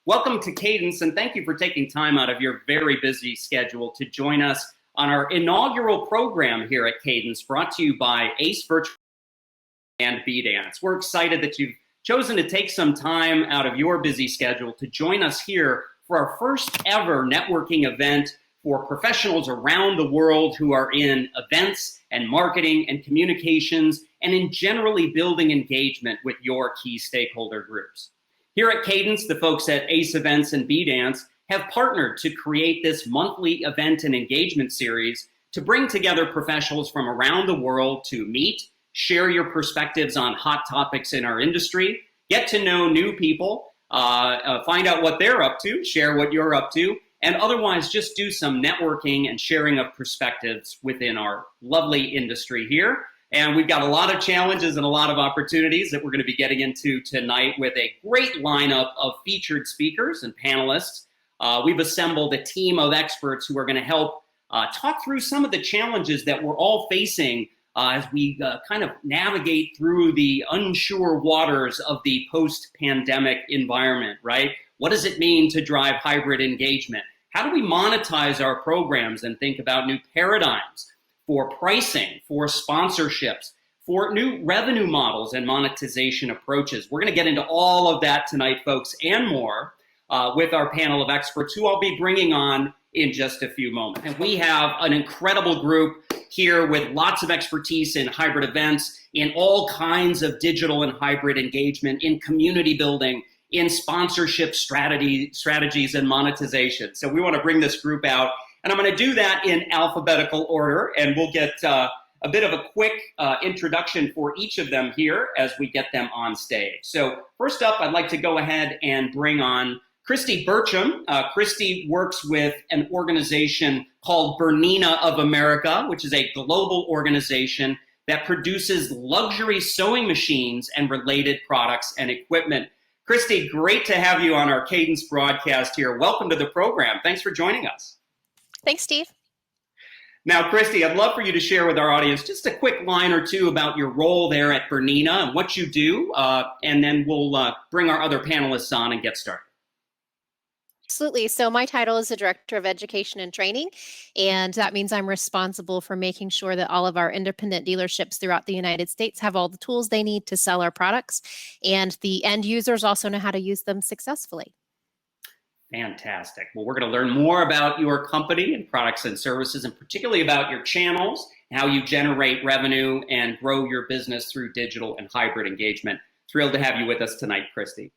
welcome to Cadence, and thank you for taking time out of your very busy schedule to join us on our inaugural program here at Cadence, brought to you by ACE Virtual and Dance. We're excited that you've chosen to take some time out of your busy schedule to join us here for our first ever networking event for professionals around the world who are in events and marketing and communications and in generally building engagement with your key stakeholder groups. Here at Cadence, the folks at ACE Events and Dance have partnered to create this monthly event and engagement series to bring together professionals from around the world to meet, share your perspectives on hot topics in our industry, get to know new people, find out what they're up to, share what you're up to, and otherwise just do some networking and sharing of perspectives within our lovely industry here. And we've got a lot of challenges and a lot of opportunities that we're going to be getting into tonight with a great lineup of featured speakers and panelists. We've assembled a team of experts who are going to help talk through some of the challenges that we're all facing as we kind of navigate through the unsure waters of the post-pandemic environment, right? What does it mean to drive hybrid engagement? How do we monetize our programs and think about new paradigms for pricing, for sponsorships, for new revenue models and monetization approaches? We're going to get into all of that tonight, folks, and more with our panel of experts who I'll be bringing on in just a few moments. And we have an incredible group here with lots of expertise in hybrid events, in all kinds of digital and hybrid engagement, in community building, in sponsorship strategies and monetization. So we want to bring this group out, and I'm going to do that in alphabetical order, and we'll get a bit of a quick introduction for each of them here as we get them on stage. So first up, I'd like to go ahead and bring on Christy Burcham. Christy works with an organization called Bernina of America, which is a global organization that produces luxury sewing machines and related products and equipment. Christy, great to have you on our Cadence broadcast here. Welcome to the program. Thanks for joining us. Thanks, Steve. Now, Christy, I'd love for you to share with our audience just a quick line or two about your role there at Bernina and what you do, and then we'll bring our other panelists on and get started. Absolutely. So my title is the Director of Education and Training, and that means I'm responsible for making sure that all of our independent dealerships throughout the United States have all the tools they need to sell our products, and the end users also know how to use them successfully. Fantastic. Well, we're going to learn more about your company and products and services, and particularly about your channels, how you generate revenue and grow your business through digital and hybrid engagement. Thrilled to have you with us tonight, Christy.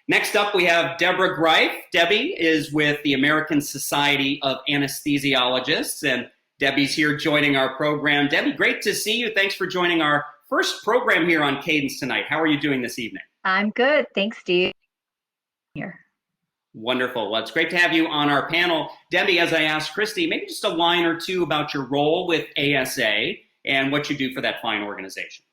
Next up, we have Deborah Greif. Debbie is with the American Society of Anesthesiologists, and Debbie's here joining our program. Debbie, great to see you. Thanks for joining our first program here on Cadence tonight. How are you doing this evening? I'm good. Thanks, Steve. Here. Wonderful. Well, it's great to have you on our panel. Debbie, as I asked Christy, maybe just a line or two about your role with ASA and what you do for that fine organization.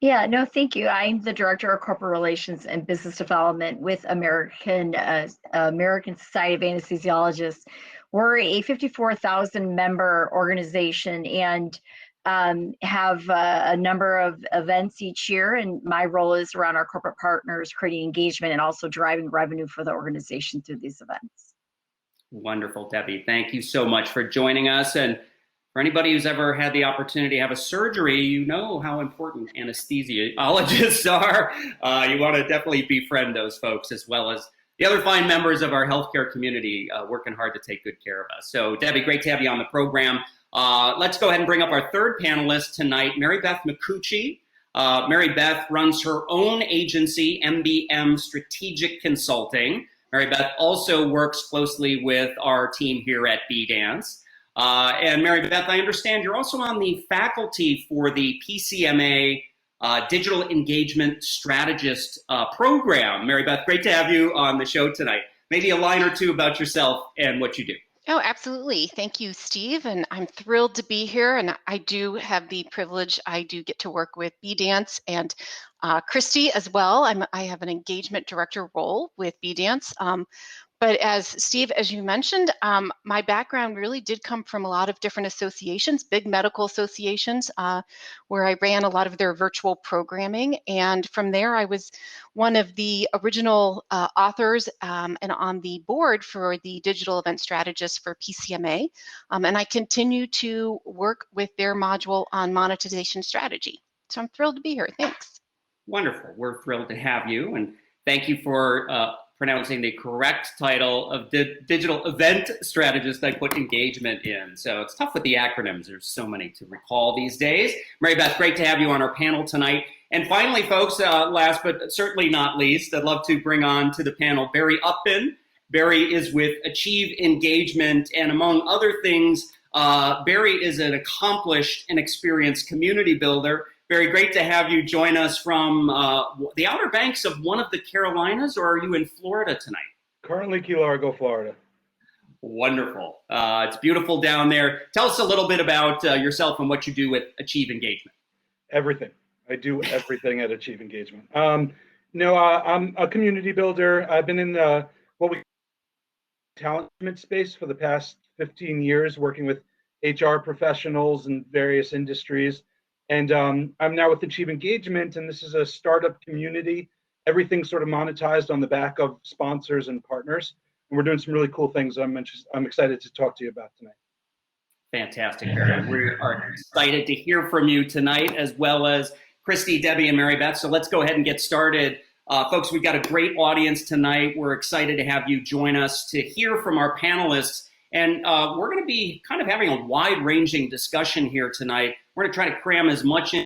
Yeah, no, thank you. I'm the Director of Corporate Relations and Business Development with American Society of Anesthesiologists. We're a 54,000 member organization and have a number of events each year. And my role is around our corporate partners, creating engagement and also driving revenue for the organization through these events. Wonderful, Debbie. Thank you so much for joining us. And for anybody who's ever had the opportunity to have a surgery, you know how important anesthesiologists are. You want to definitely befriend those folks, as well as the other fine members of our healthcare community working hard to take good care of us. So, Debbie, great to have you on the program. Let's go ahead and bring up our third panelist tonight, Mary Beth McCucci. Mary Beth runs her own agency, MBM Strategic Consulting. Mary Beth also works closely with our team here at Dance. And Mary Beth, I understand you're also on the faculty for the PCMA Digital Engagement Strategist program. Mary Beth, great to have you on the show tonight. Maybe a line or two about yourself and what you do. Oh, absolutely. Thank you, Steve. And I'm thrilled to be here. And I do have the privilege, I do get to work with Dance and Christy as well. I have an engagement director role with Dance. But as Steve, as you mentioned, my background really did come from a lot of different associations, big medical associations, where I ran a lot of their virtual programming. And from there, I was one of the original authors and on the board for the digital event strategist for PCMA. And I continue to work with their module on monetization strategy. So I'm thrilled to be here. Thanks. Wonderful. We're thrilled to have you. And thank you for pronouncing the correct title of digital event strategist. I put engagement in. So it's tough with the acronyms. There's so many to recall these days. Mary Beth, great to have you on our panel tonight. And finally, folks, last but certainly not least, I'd love to bring on to the panel Barry Upton. Barry is with Achieve Engagement, and among other things, Barry is an accomplished and experienced community builder. Barry, great to have you join us from the Outer Banks of one of the Carolinas, or are you in Florida tonight? Currently Key Largo, Florida. Wonderful. It's beautiful down there. Tell us a little bit about yourself and what you do with Achieve Engagement. Everything. I do everything at Achieve Engagement. No, I'm a community builder. I've been in the what we talent management space for the past 15 years, working with HR professionals in various industries. And I'm now with Achieve Engagement, and this is a startup community. Everything's sort of monetized on the back of sponsors and partners. And we're doing some really cool things I'm excited to talk to you about tonight. Fantastic, Barry. We are excited to hear from you tonight, as well as Christy, Debbie, and Mary Beth. So let's go ahead and get started. Folks, we've got a great audience tonight. We're excited to have you join us to hear from our panelists. And we're going to be kind of having a wide-ranging discussion here tonight. We're going to try to cram as much in,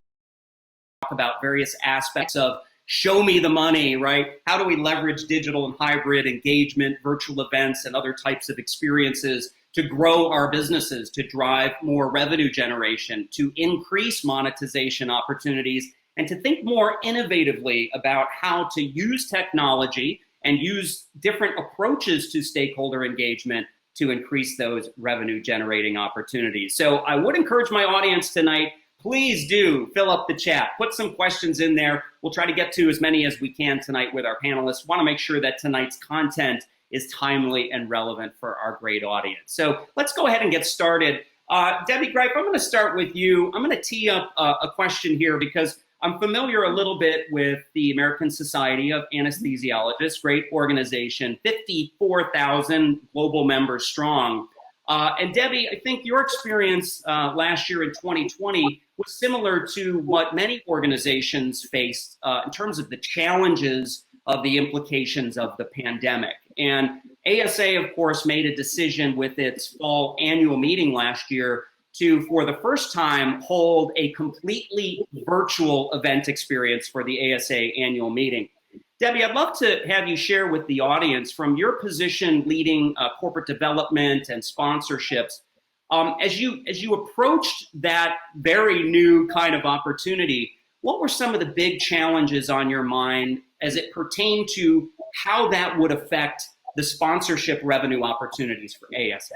talk about various aspects of show me the money, right? How do we leverage digital and hybrid engagement, virtual events, and other types of experiences to grow our businesses, to drive more revenue generation, to increase monetization opportunities, and to think more innovatively about how to use technology and use different approaches to stakeholder engagement to increase those revenue generating opportunities. So I would encourage my audience tonight, please do fill up the chat, put some questions in there. We'll try to get to as many as we can tonight with our panelists. Want to make sure that tonight's content is timely and relevant for our great audience. So let's go ahead and get started. Debbie Greif, I'm going to start with you. I'm going to tee up a question here because I'm familiar a little bit with the American Society of Anesthesiologists, great organization, 54,000 global members strong. And Debbie, I think your experience last year in 2020 was similar to what many organizations faced in terms of the challenges of the implications of the pandemic. And ASA, of course, made a decision with its fall annual meeting last year to, for the first time, hold a completely virtual event experience for the ASA annual meeting. Debbie, I'd love to have you share with the audience, from your position leading corporate development and sponsorships, as you approached that very new kind of opportunity, what were some of the big challenges on your mind as it pertained to how that would affect the sponsorship revenue opportunities for ASA?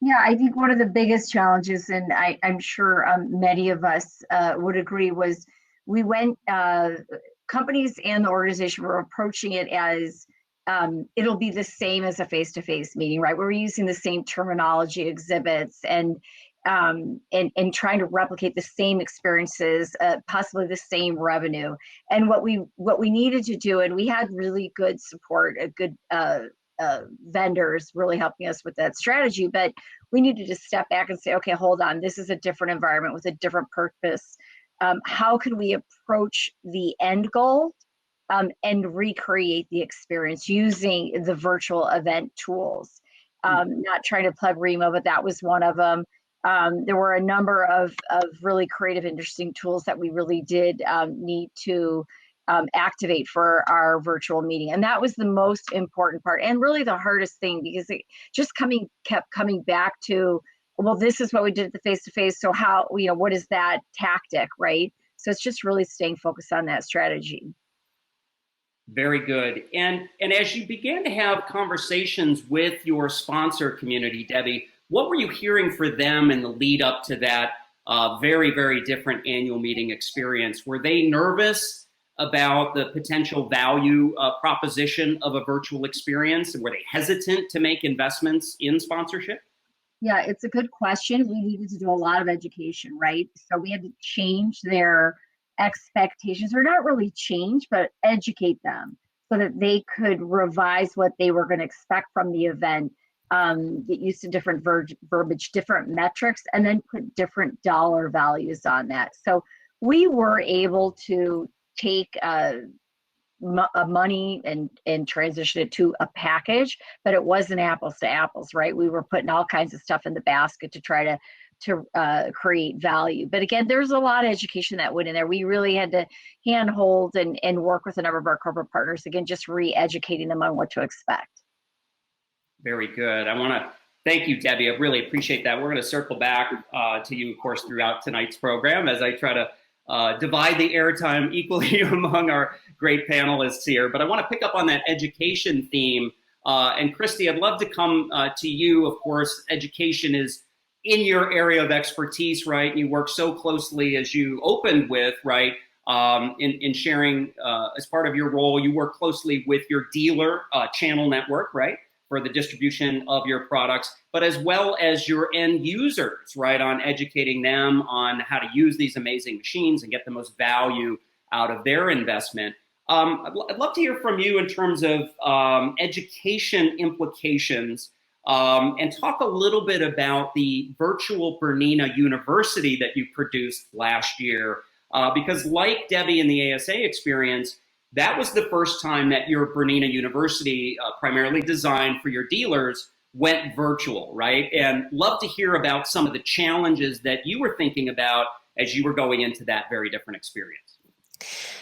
Yeah, I think one of the biggest challenges, and I'm sure many of us would agree, was we went, companies and the organization were approaching it as it'll be the same as a face-to-face meeting, right? We're using the same terminology, exhibits, and trying to replicate the same experiences, possibly the same revenue. And what we needed to do, and we had really good support, a good vendors really helping us with that strategy, but we needed to step back and say, okay, hold on, this is a different environment with a different purpose. How can we approach the end goal and recreate the experience using the virtual event tools? Not trying to plug Remo, but that was one of them. There were a number of really creative, interesting tools that we really did need to activate for our virtual meeting. And that was the most important part and really the hardest thing, because it just kept coming back to, well, this is what we did at the face-to-face. So how, what is that tactic, right? So it's just really staying focused on that strategy. Very good. And as you began to have conversations with your sponsor community, Debbie, what were you hearing for them in the lead up to that very, very different annual meeting experience? Were they nervous about the potential value proposition of a virtual experience? Were they hesitant to make investments in sponsorship? Yeah, it's a good question. We needed to do a lot of education, right? So we had to change their expectations, or not really change, but educate them so that they could revise what they were going to expect from the event, get used to different verbiage, different metrics, and then put different dollar values on that. So we were able to take money and transition it to a package, but it wasn't apples to apples, right? We were putting all kinds of stuff in the basket to try to create value. But again, there's a lot of education that went in there. We really had to handhold and work with a number of our corporate partners, again, just re-educating them on what to expect. Very good. I want to thank you, Debbie. I really appreciate that. We're going to circle back to you, of course, throughout tonight's program as I try to divide the airtime equally among our great panelists here. But I want to pick up on that education theme. And Christy, I'd love to come to you. Of course, education is in your area of expertise, right? You work so closely, as you opened with, right? In sharing as part of your role, you work closely with your dealer channel network, right? For the distribution of your products, but as well as your end users, right? On educating them on how to use these amazing machines and get the most value out of their investment. I'd love to hear from you in terms of education implications, and talk a little bit about the virtual Bernina University that you produced last year, because like Debbie in the ASA experience, that was the first time that your Bernina University, primarily designed for your dealers, went virtual, right? And love to hear about some of the challenges that you were thinking about as you were going into that very different experience.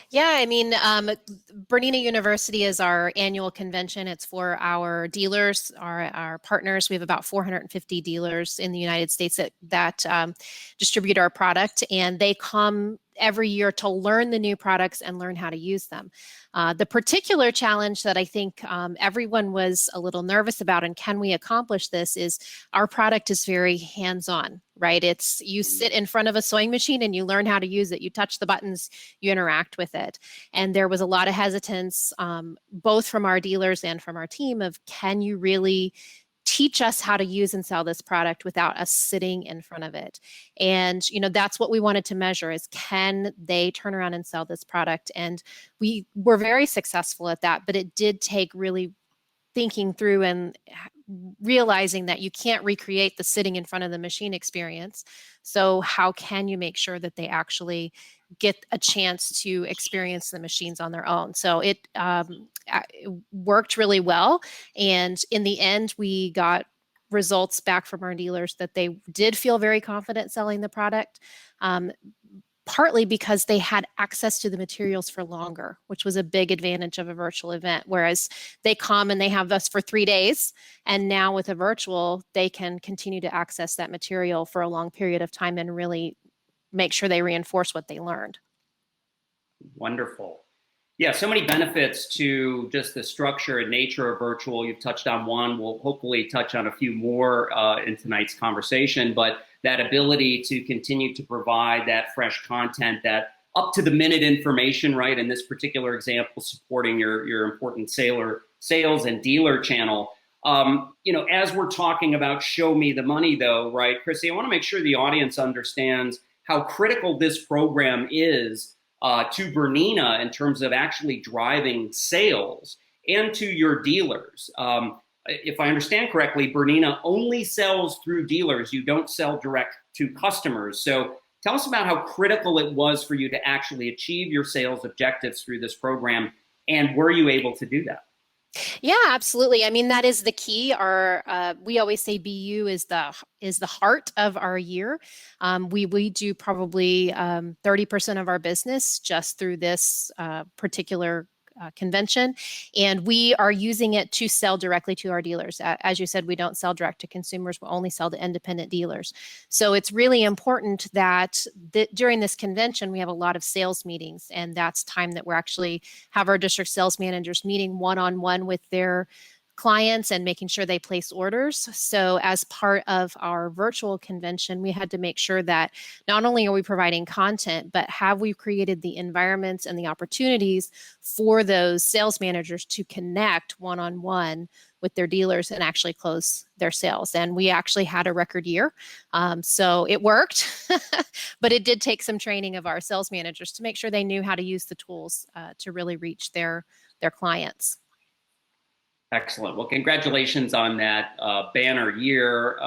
Yeah, I mean, Bernina University is our annual convention. It's for our dealers, our partners. We have about 450 dealers in the United States that distribute our product, and they come every year to learn the new products and learn how to use them. The particular challenge that I think everyone was a little nervous about, and can we accomplish this, is our product is very hands-on, right? It's you sit in front of a sewing machine and you learn how to use it. You touch the buttons, you interact with it. And there was a lot of hesitance, both from our dealers and from our team, of can you really teach us how to use and sell this product without us sitting in front of it? And, that's what we wanted to measure, is can they turn around and sell this product? And we were very successful at that, but it did take really thinking through and realizing that you can't recreate the sitting in front of the machine experience. So how can you make sure that they actually get a chance to experience the machines on their own? So it worked really well. And in the end, we got results back from our dealers that they did feel very confident selling the product, partly because they had access to the materials for longer, which was a big advantage of a virtual event. Whereas they come and they have us for 3 days, and now with a virtual, they can continue to access that material for a long period of time and really make sure they reinforce what they learned. Wonderful. Yeah, so many benefits to just the structure and nature of virtual. You've touched on one. We'll hopefully touch on a few more in tonight's conversation, but that ability to continue to provide that fresh content, that up-to-the-minute information, right? In this particular example, supporting your important sales and dealer channel. As we're talking about show me the money, though, right, Chrissy, I want to make sure the audience understands how critical this program is to Bernina in terms of actually driving sales, and to your dealers. If I understand correctly, Bernina only sells through dealers. You don't sell direct to customers. So tell us about how critical it was for you to actually achieve your sales objectives through this program, and were you able to do that? Yeah, absolutely. I mean, that is the key. We always say BU is the heart of our year. We do probably 30% of our business just through this particular convention, and we are using it to sell directly to our dealers. As you said, we don't sell direct to consumers. We only sell to independent dealers. So it's really important that during this convention, we have a lot of sales meetings, and that's time that we're actually have our district sales managers meeting one-on-one with their clients and making sure they place orders. So as part of our virtual convention, we had to make sure that not only are we providing content, but have we created the environments and the opportunities for those sales managers to connect one-on-one with their dealers and actually close their sales. And we actually had a record year. So it worked, but it did take some training of our sales managers to make sure they knew how to use the tools to really reach their clients. Excellent. Well, congratulations on that banner year.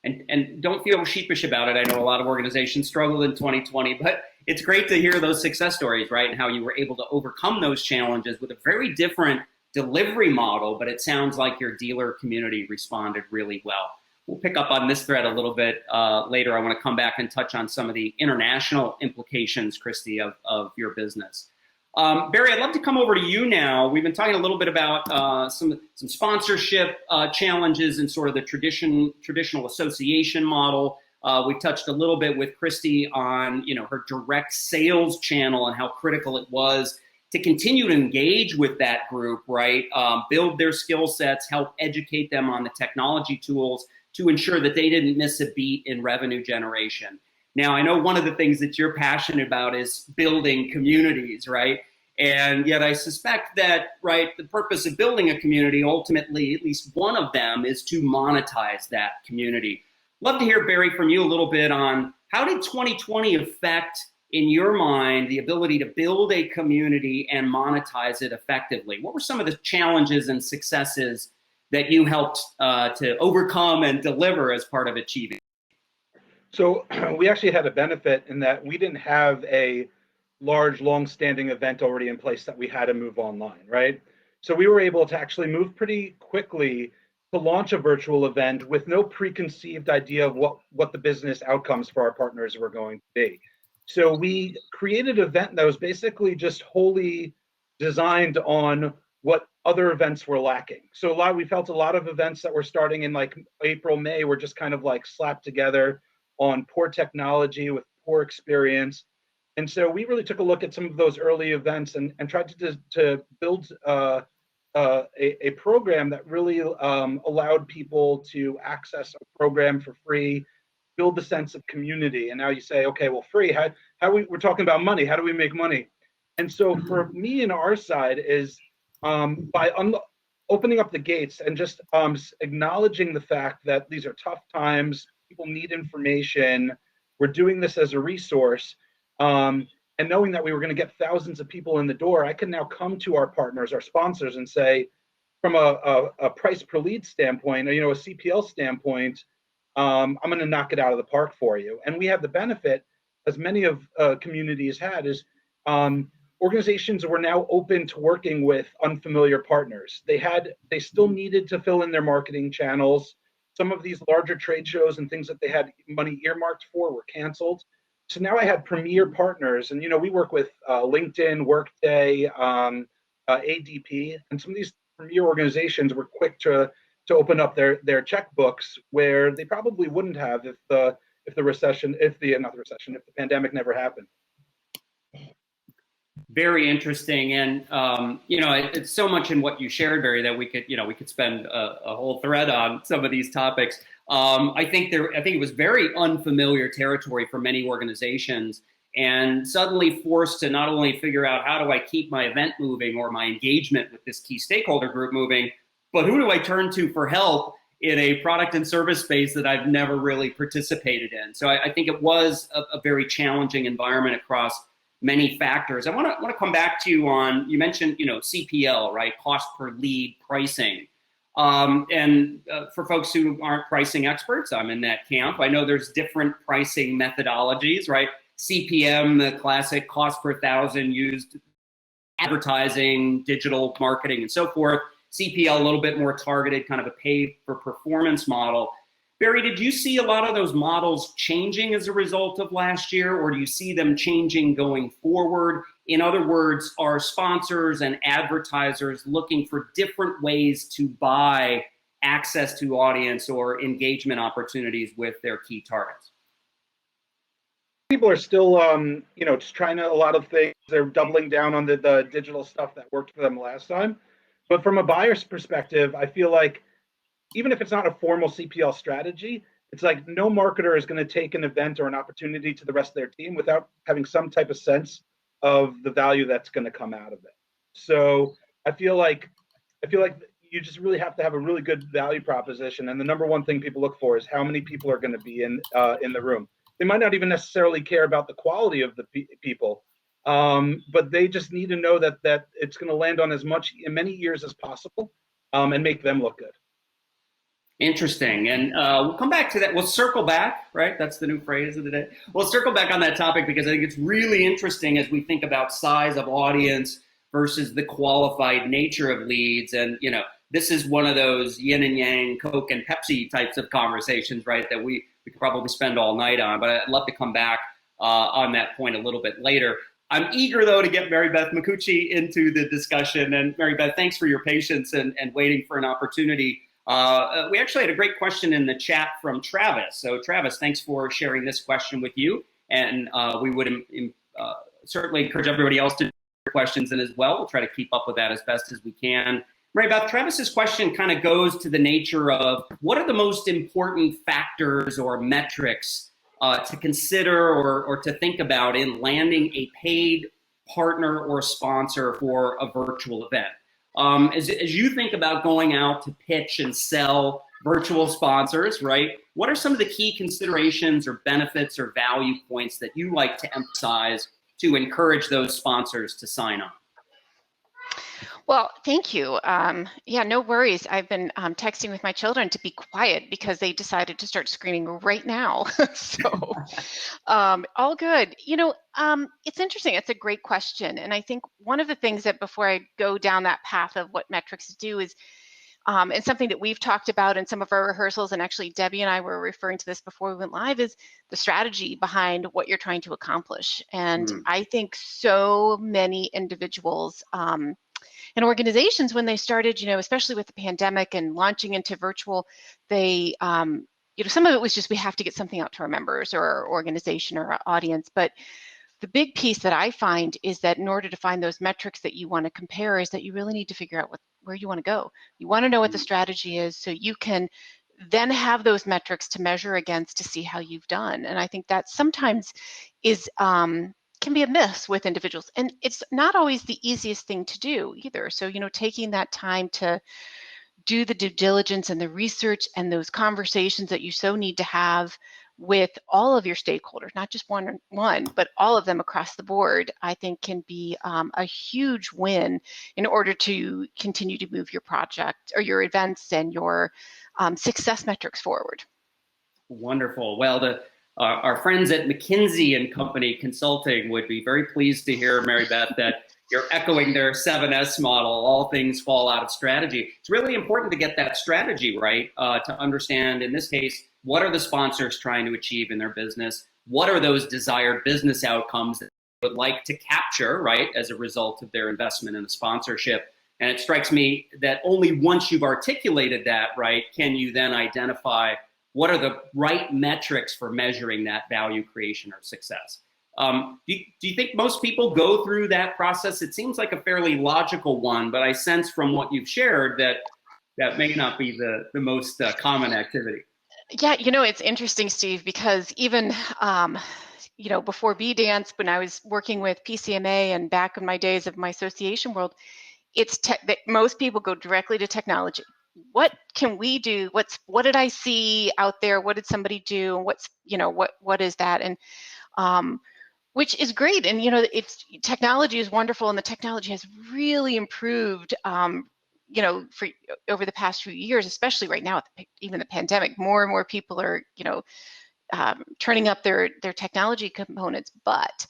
And don't feel sheepish about it. I know a lot of organizations struggled in 2020, but it's great to hear those success stories, right? And how you were able to overcome those challenges with a very different delivery model, but it sounds like your dealer community responded really well. We'll pick up on this thread a little bit later. I want to come back and touch on some of the international implications, Christy, of your business. Barry, I'd love to come over to you now. We've been talking a little bit about some sponsorship challenges and sort of the traditional association model. We touched a little bit with Christy on her direct sales channel and how critical it was to continue to engage with that group, right? Build their skill sets, help educate them on the technology tools to ensure that they didn't miss a beat in revenue generation. Now, I know one of the things that you're passionate about is building communities, right? And yet I suspect that, right, the purpose of building a community, ultimately, at least one of them, is to monetize that community. Love to hear, Barry, from you a little bit on how did 2020 affect, in your mind, the ability to build a community and monetize it effectively? What were some of the challenges and successes that you helped to overcome and deliver as part of achieving? So we actually had a benefit in that we didn't have a large, long-standing event already in place that we had to move online, right? So we were able to actually move pretty quickly to launch a virtual event with no preconceived idea of what the business outcomes for our partners were going to be. So we created an event that was basically just wholly designed on what other events were lacking. So we felt a lot of events that were starting in like April, May were just kind of like slapped together on poor technology with poor experience. And so we really took a look at some of those early events and tried to build a program that really allowed people to access a program for free, build a sense of community. And now you say, okay, well, free, we're talking about money. How do we make money? And so for me and our side is by opening up the gates and just acknowledging the fact that these are tough times, people need information, we're doing this as a resource, and knowing that we were going to get thousands of people in the door, I can now come to our partners, our sponsors, and say, from a price per lead standpoint, a CPL standpoint, I'm going to knock it out of the park for you. And we have the benefit, as many of communities had, is organizations were now open to working with unfamiliar partners. They still needed to fill in their marketing channels. Some of these larger trade shows and things that they had money earmarked for were canceled. So now I had premier partners, and we work with LinkedIn, Workday, ADP, and some of these premier organizations were quick to open up their checkbooks where they probably wouldn't have if the pandemic never happened. Very interesting, and it's so much in what you shared, Barry, that we could spend a whole thread on some of these topics. I think it was very unfamiliar territory for many organizations, and suddenly forced to not only figure out how do I keep my event moving or my engagement with this key stakeholder group moving, but who do I turn to for help in a product and service space that I've never really participated in? So I think it was a very challenging environment across many factors. I want to come back to you on, you mentioned, CPL, right? Cost per lead pricing. And for folks who aren't pricing experts, I'm in that camp. I know there's different pricing methodologies, right? CPM, the classic cost per thousand used advertising, digital marketing, and so forth. CPL, a little bit more targeted, kind of a pay for performance model. Barry, did you see a lot of those models changing as a result of last year, or do you see them changing going forward? In other words, are sponsors and advertisers looking for different ways to buy access to audience or engagement opportunities with their key targets? People are still, just trying a lot of things. They're doubling down on the digital stuff that worked for them last time. But from a buyer's perspective, I feel like even if it's not a formal CPL strategy, it's like no marketer is going to take an event or an opportunity to the rest of their team without having some type of sense of the value that's going to come out of it. So I feel like you just really have to have a really good value proposition. And the number one thing people look for is how many people are going to be in the room. They might not even necessarily care about the quality of the people, but they just need to know that it's going to land on as many ears as possible, and make them look good. Interesting. And we'll come back to that. We'll circle back, right? That's the new phrase of the day. We'll circle back on that topic because I think it's really interesting as we think about size of audience versus the qualified nature of leads. And, this is one of those yin and yang, Coke and Pepsi types of conversations, right, that we could probably spend all night on. But I'd love to come back on that point a little bit later. I'm eager, though, to get Mary Beth Micucci into the discussion. And Mary Beth, thanks for your patience and waiting for an opportunity. We actually had a great question in the chat from Travis. So Travis, thanks for sharing this question with you. And we would certainly encourage everybody else to do questions in as well. We'll try to keep up with that as best as we can. Mary Beth, Travis's question kind of goes to the nature of what are the most important factors or metrics to consider or to think about in landing a paid partner or sponsor for a virtual event? As you think about going out to pitch and sell virtual sponsors, right, what are some of the key considerations or benefits or value points that you like to emphasize to encourage those sponsors to sign on? Well, thank you. Yeah, no worries. I've been texting with my children to be quiet because they decided to start screaming right now. So all good. It's interesting. It's a great question. And I think one of the things that before I go down that path of what metrics do is, and something that we've talked about in some of our rehearsals, and actually Debbie and I were referring to this before we went live, is the strategy behind what you're trying to accomplish. And I think so many individuals and organizations, when they started, especially with the pandemic and launching into virtual, they, some of it was just we have to get something out to our members or our organization or our audience. But the big piece that I find is that in order to find those metrics that you want to compare is that you really need to figure out where you want to go. You want to know what the strategy is so you can then have those metrics to measure against to see how you've done. And I think that sometimes is can be a miss with individuals, and it's not always the easiest thing to do either. So, taking that time to do the due diligence and the research and those conversations that you so need to have with all of your stakeholders, not just one, but all of them across the board, I think can be a huge win in order to continue to move your project or your events and your success metrics forward. Wonderful. Well, our friends at McKinsey & Company Consulting would be very pleased to hear, Mary Beth, that you're echoing their 7S model. All things fall out of strategy. It's really important to get that strategy right, to understand, in this case, what are the sponsors trying to achieve in their business? What are those desired business outcomes that they would like to capture, right, as a result of their investment in a sponsorship? And it strikes me that only once you've articulated that, right, can you then identify what are the right metrics for measuring that value creation or success. Do you think most people go through that process? It seems like a fairly logical one, but I sense from what you've shared that may not be the most common activity. Yeah, it's interesting, Steve, because even before B-Dance, when I was working with PCMA and back in my days of my association world, it's that most people go directly to technology. What can we do? What did I see out there? What did somebody do? What's what is that? And which is great. And it's technology is wonderful, and the technology has really improved. For over the past few years, especially right now, even the pandemic, more and more people are turning up their technology components. But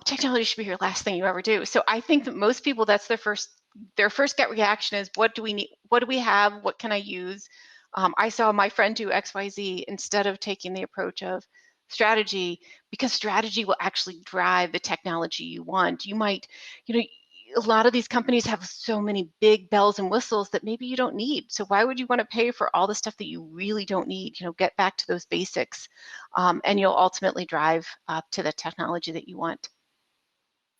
technology should be your last thing you ever do. So I think that most people, that's their first gut reaction is, what do we need? What do we have? What can I use? I saw my friend do XYZ instead of taking the approach of strategy, because strategy will actually drive the technology you want. You might, a lot of these companies have so many big bells and whistles that maybe you don't need. So why would you want to pay for all the stuff that you really don't need? Get back to those basics, and you'll ultimately drive to the technology that you want.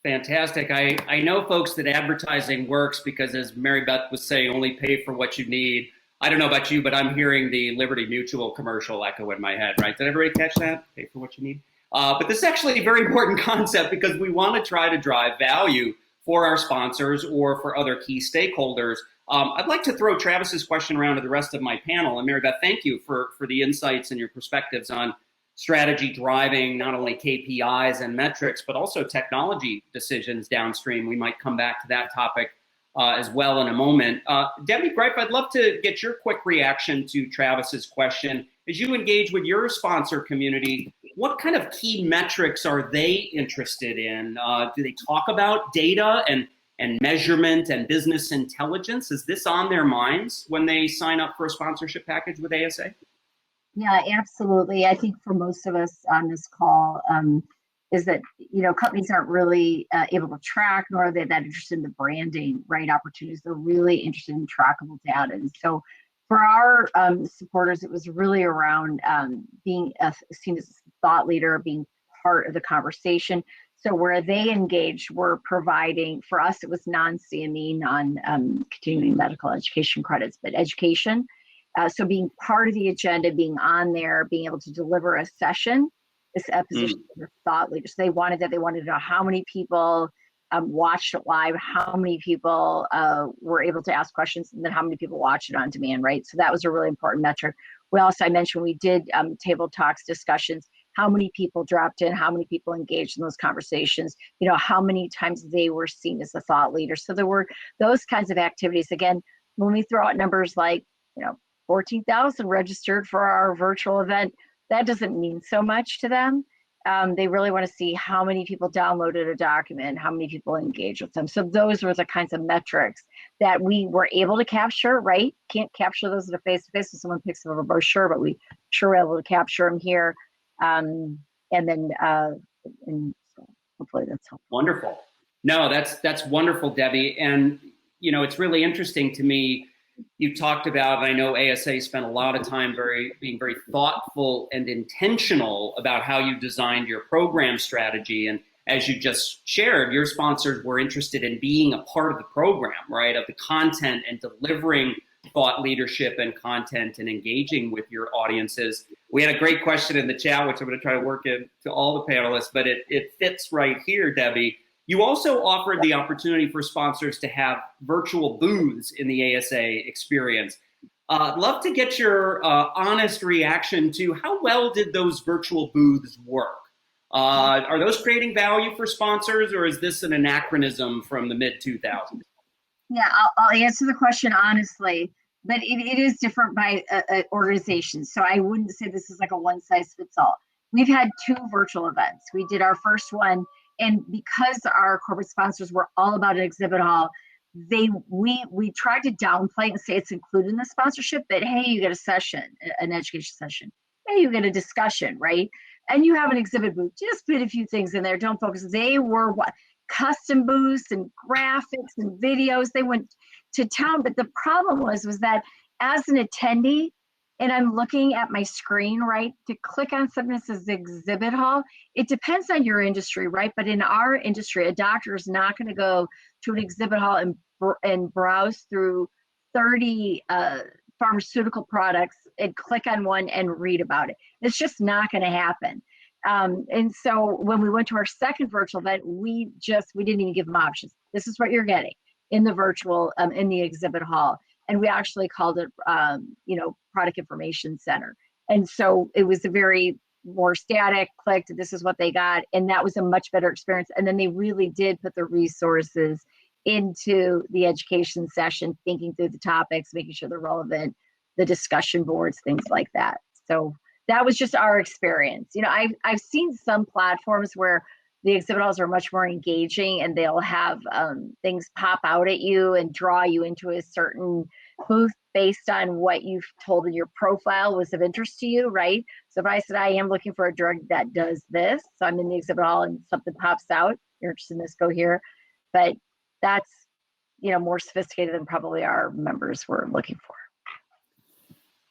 Fantastic. I know, folks, that advertising works because, as Mary Beth was saying, only pay for what you need. I don't know about you, but I'm hearing the Liberty Mutual commercial echo in my head, right? Did everybody catch that? Pay for what you need. But this is actually a very important concept because we want to try to drive value for our sponsors or for other key stakeholders. I'd like to throw Travis's question around to the rest of my panel. And Mary Beth, thank you for the insights and your perspectives on strategy driving not only KPIs and metrics, but also technology decisions downstream. We might come back to that topic as well in a moment. Debbie Greif, I'd love to get your quick reaction to Travis's question. As you engage with your sponsor community, what kind of key metrics are they interested in? Do they talk about data and measurement and business intelligence? Is this on their minds when they sign up for a sponsorship package with ASA? Yeah, absolutely. I think for most of us on this call, is that, companies aren't really able to track, nor are they that interested in the branding, right, opportunities. They're really interested in trackable data. And so for our supporters, it was really around being seen as a thought leader, being part of the conversation. So where they engaged, we're providing, for us, it was non-CME, non-continuing medical education credits, but education. So being part of the agenda, being on there, being able to deliver a session, is a position of thought leaders. They wanted to know how many people watched it live, how many people were able to ask questions, and then how many people watched it on demand, right? So that was a really important metric. I mentioned we did table talks, discussions, how many people dropped in, how many people engaged in those conversations, how many times they were seen as a thought leader. So there were those kinds of activities. Again, when we throw out numbers like, 14,000 registered for our virtual event, that doesn't mean so much to them. They really want to see how many people downloaded a document, how many people engaged with them. So those were the kinds of metrics that we were able to capture, right? Can't capture those at a face-to-face if someone picks up a brochure, but we sure were able to capture them here. And so hopefully that's helpful. Wonderful. No, that's wonderful, Debbie. And, it's really interesting to me. You talked about, and I know ASA spent a lot of time being very thoughtful and intentional about how you designed your program strategy. And as you just shared, your sponsors were interested in being a part of the program, right? Of the content and delivering thought leadership and content and engaging with your audiences. We had a great question in the chat, which I'm going to try to work in to all the panelists, but it fits right here, Debbie. You also offered the opportunity for sponsors to have virtual booths in the ASA experience. I'd love to get your honest reaction to how well did those virtual booths work? Are those creating value for sponsors, or is this an anachronism from the mid-2000s? Yeah, I'll answer the question honestly, but it is different by organizations. So I wouldn't say this is like a one-size-fits-all. We've had 2 virtual events. We did our first one, and because our corporate sponsors were all about an exhibit hall, we tried to downplay and say it's included in the sponsorship, but hey, you get a session, an education session. Hey, you get a discussion, right? And you have an exhibit booth. Just put a few things in there. Don't focus. They were custom booths and graphics and videos. They went to town. But the problem was that as an attendee, and I'm looking at my screen, right, to click on something that says exhibit hall, it depends on your industry, right? But in our industry, a doctor is not going to go to an exhibit hall and browse through 30 pharmaceutical products and click on one and read about it. It's just not going to happen. And so when we went to our second virtual event, we didn't even give them options. This is what you're getting in the virtual, in the exhibit hall. And we actually called it, product information center. And so it was a very more static, clicked, this is what they got. And that was a much better experience. And then they really did put the resources into the education session, thinking through the topics, making sure they're relevant, the discussion boards, things like that. So that was just our experience. I've seen some platforms where the exhibit halls are much more engaging, and they'll have things pop out at you and draw you into a certain booth based on what you've told in your profile was of interest to you, right? So if I said, I am looking for a drug that does this, so I'm in the exhibit hall and something pops out, you're interested in this, go here. But that's, more sophisticated than probably our members were looking for.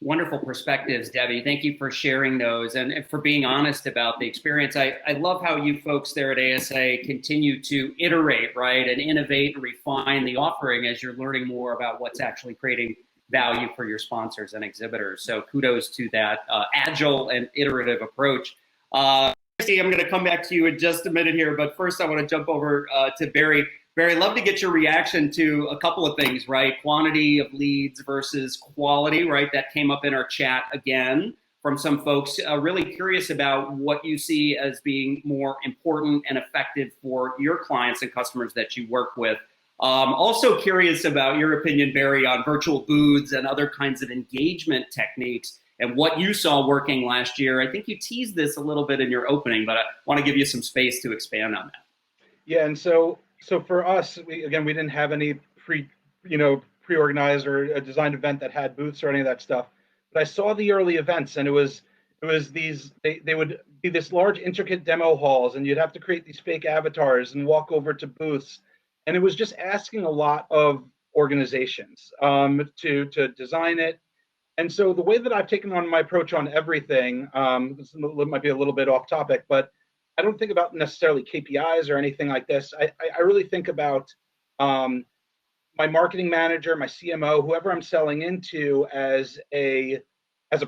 Wonderful perspectives, Debbie. Thank you for sharing those and for being honest about the experience. I love how you folks there at ASA continue to iterate, right, and innovate and refine the offering as you're learning more about what's actually creating value for your sponsors and exhibitors. So kudos to that agile and iterative approach. Christy, I'm going to come back to you in just a minute here, but first I want to jump over to Barry. Barry, I'd love to get your reaction to a couple of things, right? Quantity of leads versus quality, right? That came up in our chat again from some folks. Really curious about what you see as being more important and effective for your clients and customers that you work with. Also curious about your opinion, Barry, on virtual booths and other kinds of engagement techniques and what you saw working last year. I think you teased this a little bit in your opening, but I want to give you some space to expand on that. Yeah, and so for us, we didn't have any pre-organized or a designed event that had booths or any of that stuff. But I saw the early events, and it was these they would be this large intricate demo halls, and you'd have to create these fake avatars and walk over to booths, and it was just asking a lot of organizations to design it. And so the way that I've taken on my approach on everything, this might be a little bit off topic, but I don't think about necessarily KPIs or anything like this. I really think about my marketing manager, my CMO, whoever I'm selling into as a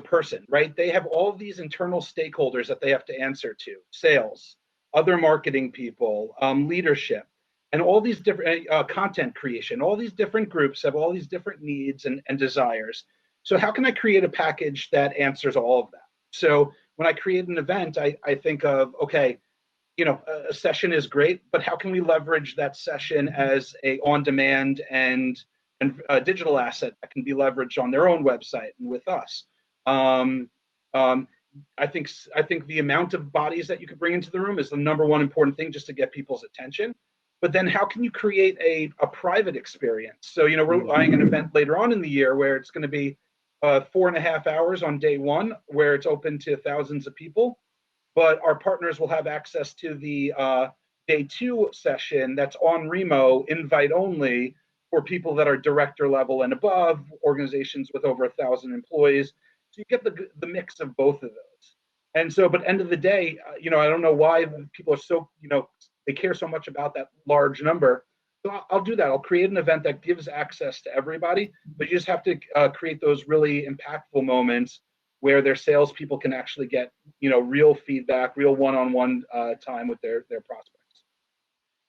person, right? They have all these internal stakeholders that they have to answer to: sales, other marketing people, leadership, and all these different content creation. All these different groups have all these different needs and desires. So how can I create a package that answers all of that? So when I create an event, I think of, okay, a session is great, but how can we leverage that session as a on-demand and a digital asset that can be leveraged on their own website and with us? I think the amount of bodies that you could bring into the room is the number one important thing, just to get people's attention. But then how can you create a private experience? So, we're buying an event later on in the year where it's going to be 4.5 hours on day one, where it's open to thousands of people. But our partners will have access to the day two session that's on Remo, invite only, for people that are director level and above, organizations with over 1,000 employees. So you get the mix of both of those. And so, but end of the day, I don't know why people are so, they care so much about that large number. So I'll do that. I'll create an event that gives access to everybody, but you just have to create those really impactful moments where their salespeople can actually get, real feedback, real one-on-one time with their prospects.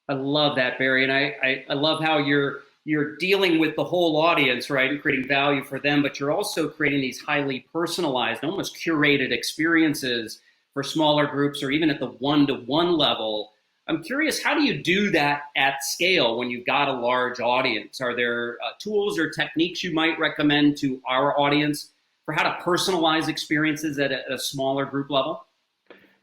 I love that, Barry, and I love how you're dealing with the whole audience, right, and creating value for them, but you're also creating these highly personalized, almost curated experiences for smaller groups or even at the one-to-one level. I'm curious, how do you do that at scale when you've got a large audience? Are there tools or techniques you might recommend to our audience for how to personalize experiences at a smaller group level?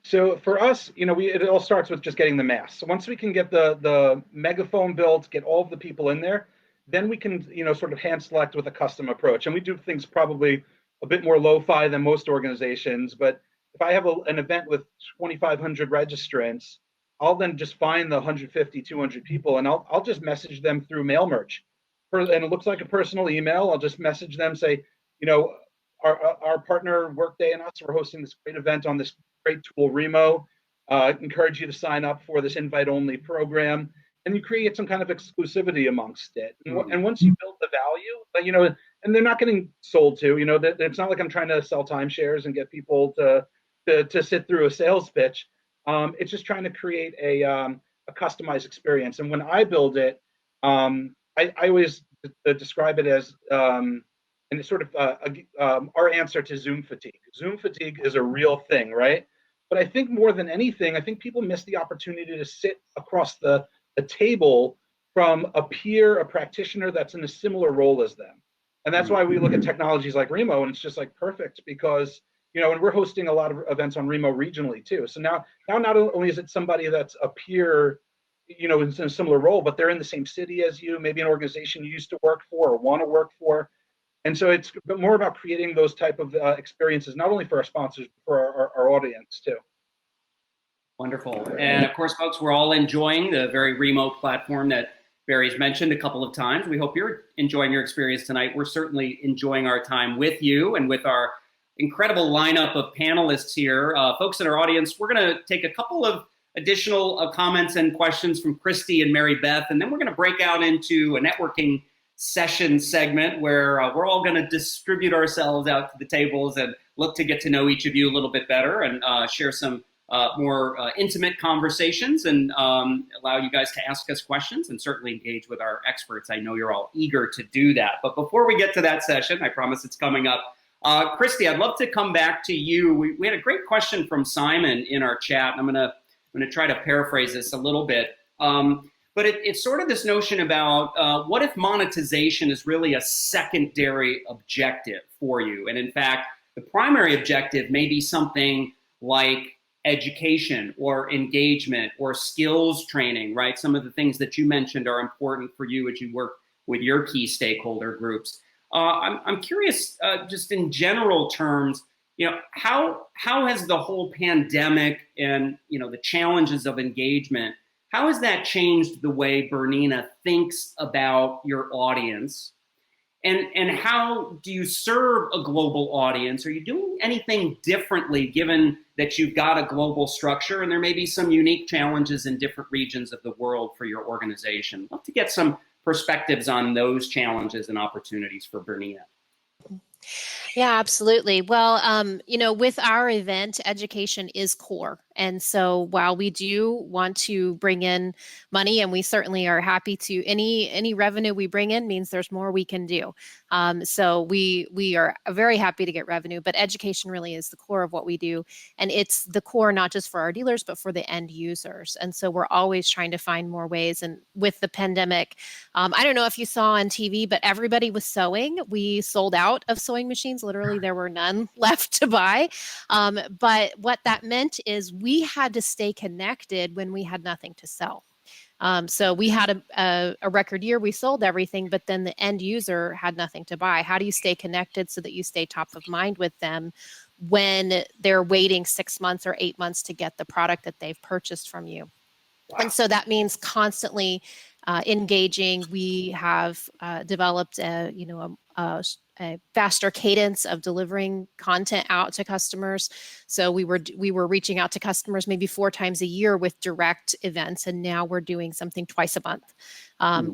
So for us, it all starts with just getting the mass. So once we can get the megaphone built, get all of the people in there, then we can, sort of hand select with a custom approach. And we do things probably a bit more lo-fi than most organizations. But if I have an event with 2,500 registrants, I'll then just find the 150, 200 people, and I'll just message them through mail merge. And it looks like a personal email. I'll just message them, say, our partner Workday and us, we're hosting this great event on this great tool, Remo. Encourage you to sign up for this invite-only program, and you create some kind of exclusivity amongst it. And once you build the value, and they're not getting sold to, it's not like I'm trying to sell timeshares and get people to sit through a sales pitch. It's just trying to create a customized experience. And when I build it, I always describe it as and it's sort of our answer to Zoom fatigue. Zoom fatigue is a real thing, right? But I think more than anything, I think people miss the opportunity to sit across the table from a peer, a practitioner that's in a similar role as them. And that's why we look at technologies like Remo, and it's just like perfect because, and we're hosting a lot of events on Remo regionally too. So now not only is it somebody that's a peer, in a similar role, but they're in the same city as you, maybe an organization you used to work for or want to work for. And so it's more about creating those type of experiences, not only for our sponsors, but for our audience too. Wonderful. And of course, folks, we're all enjoying the very remote platform that Barry's mentioned a couple of times. We hope you're enjoying your experience tonight. We're certainly enjoying our time with you and with our incredible lineup of panelists here. Folks in our audience, we're going to take a couple of additional comments and questions from Christy and Mary Beth, and then we're going to break out into a networking session segment where we're all going to distribute ourselves out to the tables and look to get to know each of you a little bit better and share some more intimate conversations and allow you guys to ask us questions and certainly engage with our experts. I know you're all eager to do that. But before we get to that session, I promise it's coming up. Christy, I'd love to come back to you. We had a great question from Simon in our chat. I'm going to try to paraphrase this a little bit. But it's sort of this notion about what if monetization is really a secondary objective for you? And in fact, the primary objective may be something like education or engagement or skills training, right? Some of the things that you mentioned are important for you as you work with your key stakeholder groups. I'm curious, just in general terms, how has the whole pandemic and the challenges of engagement, how has that changed the way Bernina thinks about your audience? And how do you serve a global audience? Are you doing anything differently given that you've got a global structure and there may be some unique challenges in different regions of the world for your organization? I'd love to get some perspectives on those challenges and opportunities for Bernina. Yeah, absolutely. Well, with our event, education is core. And so while we do want to bring in money, and we certainly are happy to, any revenue we bring in means there's more we can do. So we are very happy to get revenue, but education really is the core of what we do. And it's the core, not just for our dealers, but for the end users. And so we're always trying to find more ways. And with the pandemic, I don't know if you saw on TV, but everybody was sewing. We sold out of sewing machines. Literally, there were none left to buy. But what that meant is we had to stay connected when we had nothing to sell. So we had a record year, we sold everything, but then the end user had nothing to buy. How do you stay connected so that you stay top of mind with them when they're waiting 6 months or 8 months to get the product that they've purchased from you? Wow. And so that means constantly engaging. We have developed a faster cadence of delivering content out to customers. So we were reaching out to customers maybe 4 times a year with direct events, and now we're doing something twice a month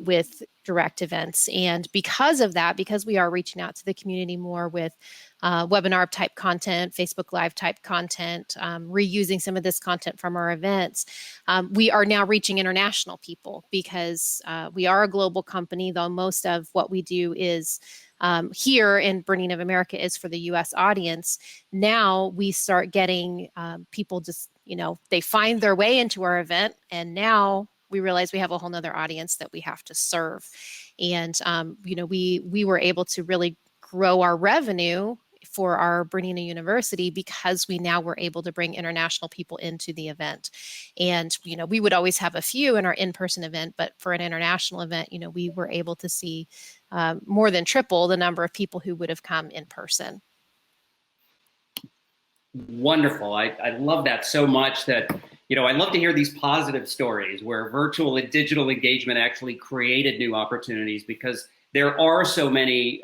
with direct events. And because of that, because we are reaching out to the community more with webinar type content, Facebook Live type content, reusing some of this content from our events, we are now reaching international people because we are a global company, though most of what we do is here in Bernina of America is for the US audience. Now we start getting people just, they find their way into our event, and now we realize we have a whole nother audience that we have to serve. And, we were able to really grow our revenue for our Bernina University because we now were able to bring international people into the event. And, we would always have a few in our in-person event, but for an international event, we were able to see more than triple the number of people who would have come in person. Wonderful. I love that so much that, I love to hear these positive stories where virtual and digital engagement actually created new opportunities, because there are so many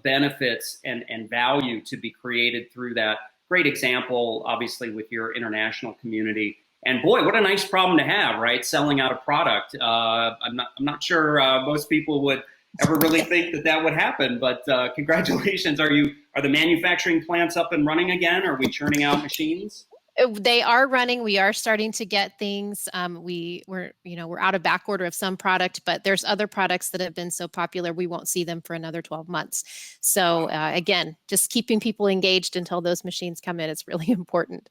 benefits and value to be created through that. Great example, obviously, with your international community. And boy, what a nice problem to have, right? Selling out a product. I'm not sure most people would ever really think that would happen, but congratulations. Are the manufacturing plants up and running again? Are we churning out machines? They are running. We are starting to get things. We're out of back order of some product, but there's other products that have been so popular we won't see them for another 12 months. So again, just keeping people engaged until those machines come in is really important.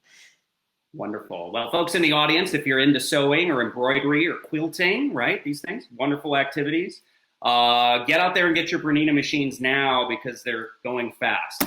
Wonderful. Well, folks in the audience, if you're into sewing or embroidery or quilting, right, these things, wonderful activities, get out there and get your Bernina machines now because they're going fast.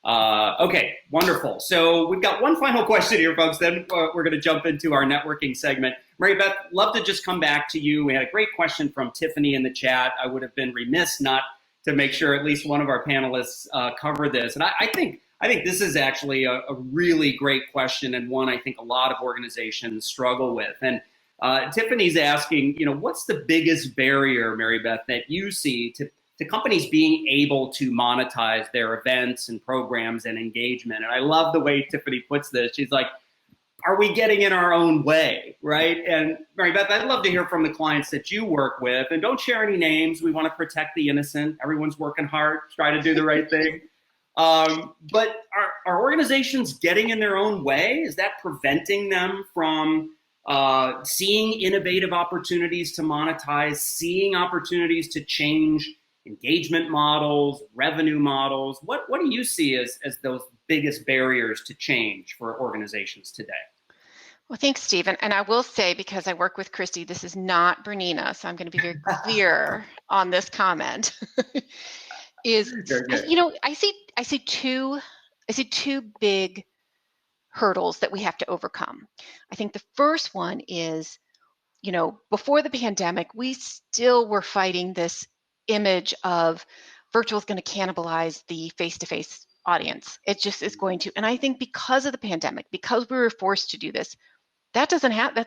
Okay, wonderful. So we've got one final question here, folks. Then we're going to jump into our networking segment. Mary Beth, love to just come back to you. We had a great question from Tiffany in the chat. I would have been remiss not to make sure at least one of our panelists cover this. And I think this is actually a really great question, and one I think a lot of organizations struggle with. And Tiffany's asking, what's the biggest barrier, Mary Beth, that you see to companies being able to monetize their events and programs and engagement? And I love the way Tiffany puts this. She's like, are we getting in our own way, right? And Mary Beth, I'd love to hear from the clients that you work with, and don't share any names. We want to protect the innocent. Everyone's working hard, try to do the right thing. But are organizations getting in their own way? Is that preventing them from seeing innovative opportunities to monetize, seeing opportunities to change engagement models, revenue models? What do you see as those biggest barriers to change for organizations today? Well, thanks, Steve. And I will say, because I work with Christy, this is not Bernina, so I'm going to be very clear on this comment. I see two big hurdles that we have to overcome. I think the first one is, before the pandemic, we still were fighting this image of virtual is going to cannibalize the face-to-face audience. It just is going to. And I think because of the pandemic, because we were forced to do this, that doesn't have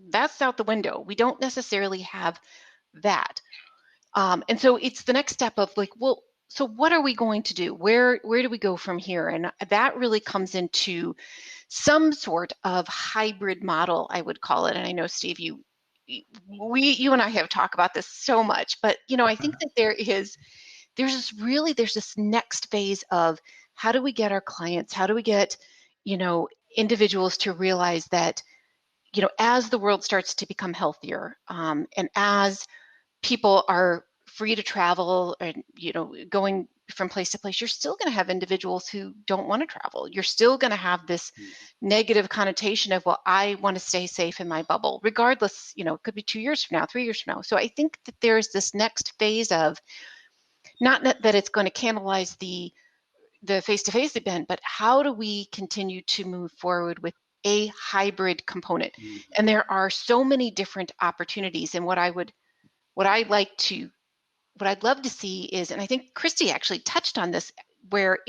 that's out the window. We don't necessarily have that. And so it's the next step of like, well, so what are we going to do? Where do we go from here? And that really comes into some sort of hybrid model, I would call it. And I know, Steve, you and I have talked about this so much, but I think that there's this next phase of how do we get our clients, how do we get, individuals to realize that, as the world starts to become healthier, and as people are free to travel and, going from place to place, you're still going to have individuals who don't want to travel. You're still going to have this negative connotation of, well, I want to stay safe in my bubble, regardless, it could be 2 years from now, 3 years from now. So I think that there's this next phase of not that it's going to cannibalize the face-to-face event, but how do we continue to move forward with a hybrid component? And there are so many different opportunities. And what I'd love to see is, and I think Christy actually touched on this, where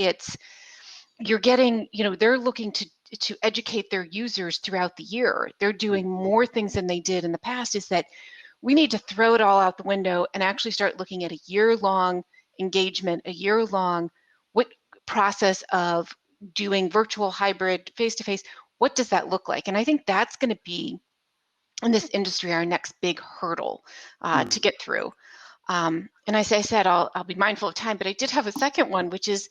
you're getting, they're looking to educate their users throughout the year. They're doing more things than they did in the past. Is that we need to throw it all out the window and actually start looking at a year-long engagement, a year-long process of doing virtual, hybrid, face-to-face. What does that look like? And I think that's going to be, in this industry, our next big hurdle to get through. And as I said, I'll be mindful of time, but I did have a second one, which is,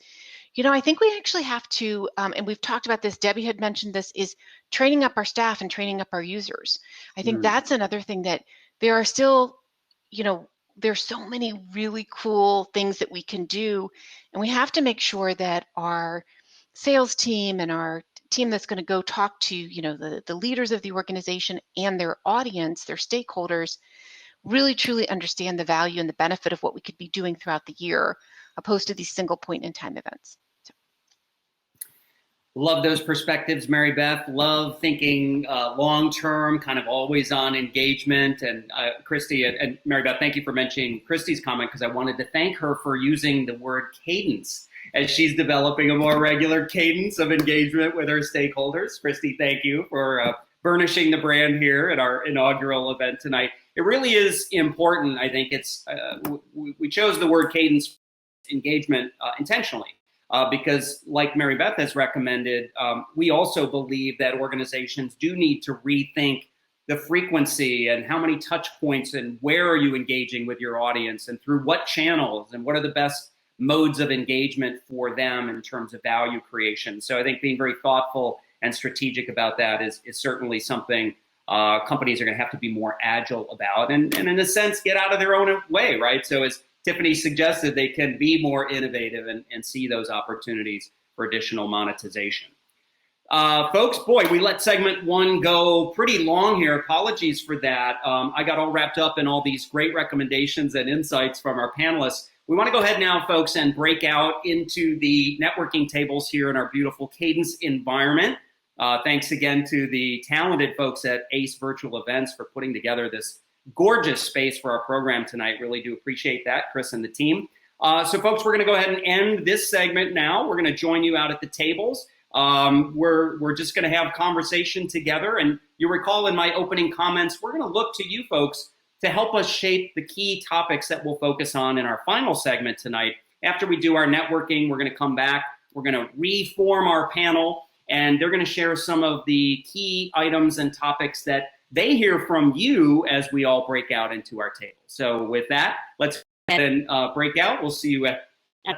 I think we actually have to, and we've talked about this, Debbie had mentioned this, is training up our staff and training up our users. I think that's another thing that there are still, there's so many really cool things that we can do, and we have to make sure that our sales team and our team that's going to go talk to, the leaders of the organization and their audience, their stakeholders, really truly understand the value and the benefit of what we could be doing throughout the year, opposed to these single point in time events. Love those perspectives, Mary Beth. Love thinking long-term, kind of always on engagement. And Christy and Mary Beth, thank you for mentioning Christy's comment, because I wanted to thank her for using the word cadence as she's developing a more regular cadence of engagement with her stakeholders. Christy, thank you for burnishing the brand here at our inaugural event tonight. It really is important. I think it's we chose the word cadence engagement intentionally. Because like Mary Beth has recommended, we also believe that organizations do need to rethink the frequency and how many touch points and where are you engaging with your audience and through what channels and what are the best modes of engagement for them in terms of value creation. So I think being very thoughtful and strategic about that is certainly something companies are going to have to be more agile about and in a sense, get out of their own way, right? So as Tiffany suggested, they can be more innovative and see those opportunities for additional monetization. Folks, boy, we let segment one go pretty long here. Apologies for that. I got all wrapped up in all these great recommendations and insights from our panelists. We want to go ahead now, folks, and break out into the networking tables here in our beautiful Cadence environment. Thanks again to the talented folks at ACE Virtual Events for putting together this gorgeous space for our program tonight. Really do appreciate that, Chris and the team. So folks, we're going to go ahead and end this segment now. We're going to join you out at the tables. We're just going to have conversation together. And you recall in my opening comments, we're going to look to you folks to help us shape the key topics that we'll focus on in our final segment tonight. After we do our networking, we're going to come back. We're going to reform our panel, and they're going to share some of the key items and topics that they hear from you as we all break out into our tables. So with that, let's go ahead and break out. We'll see you at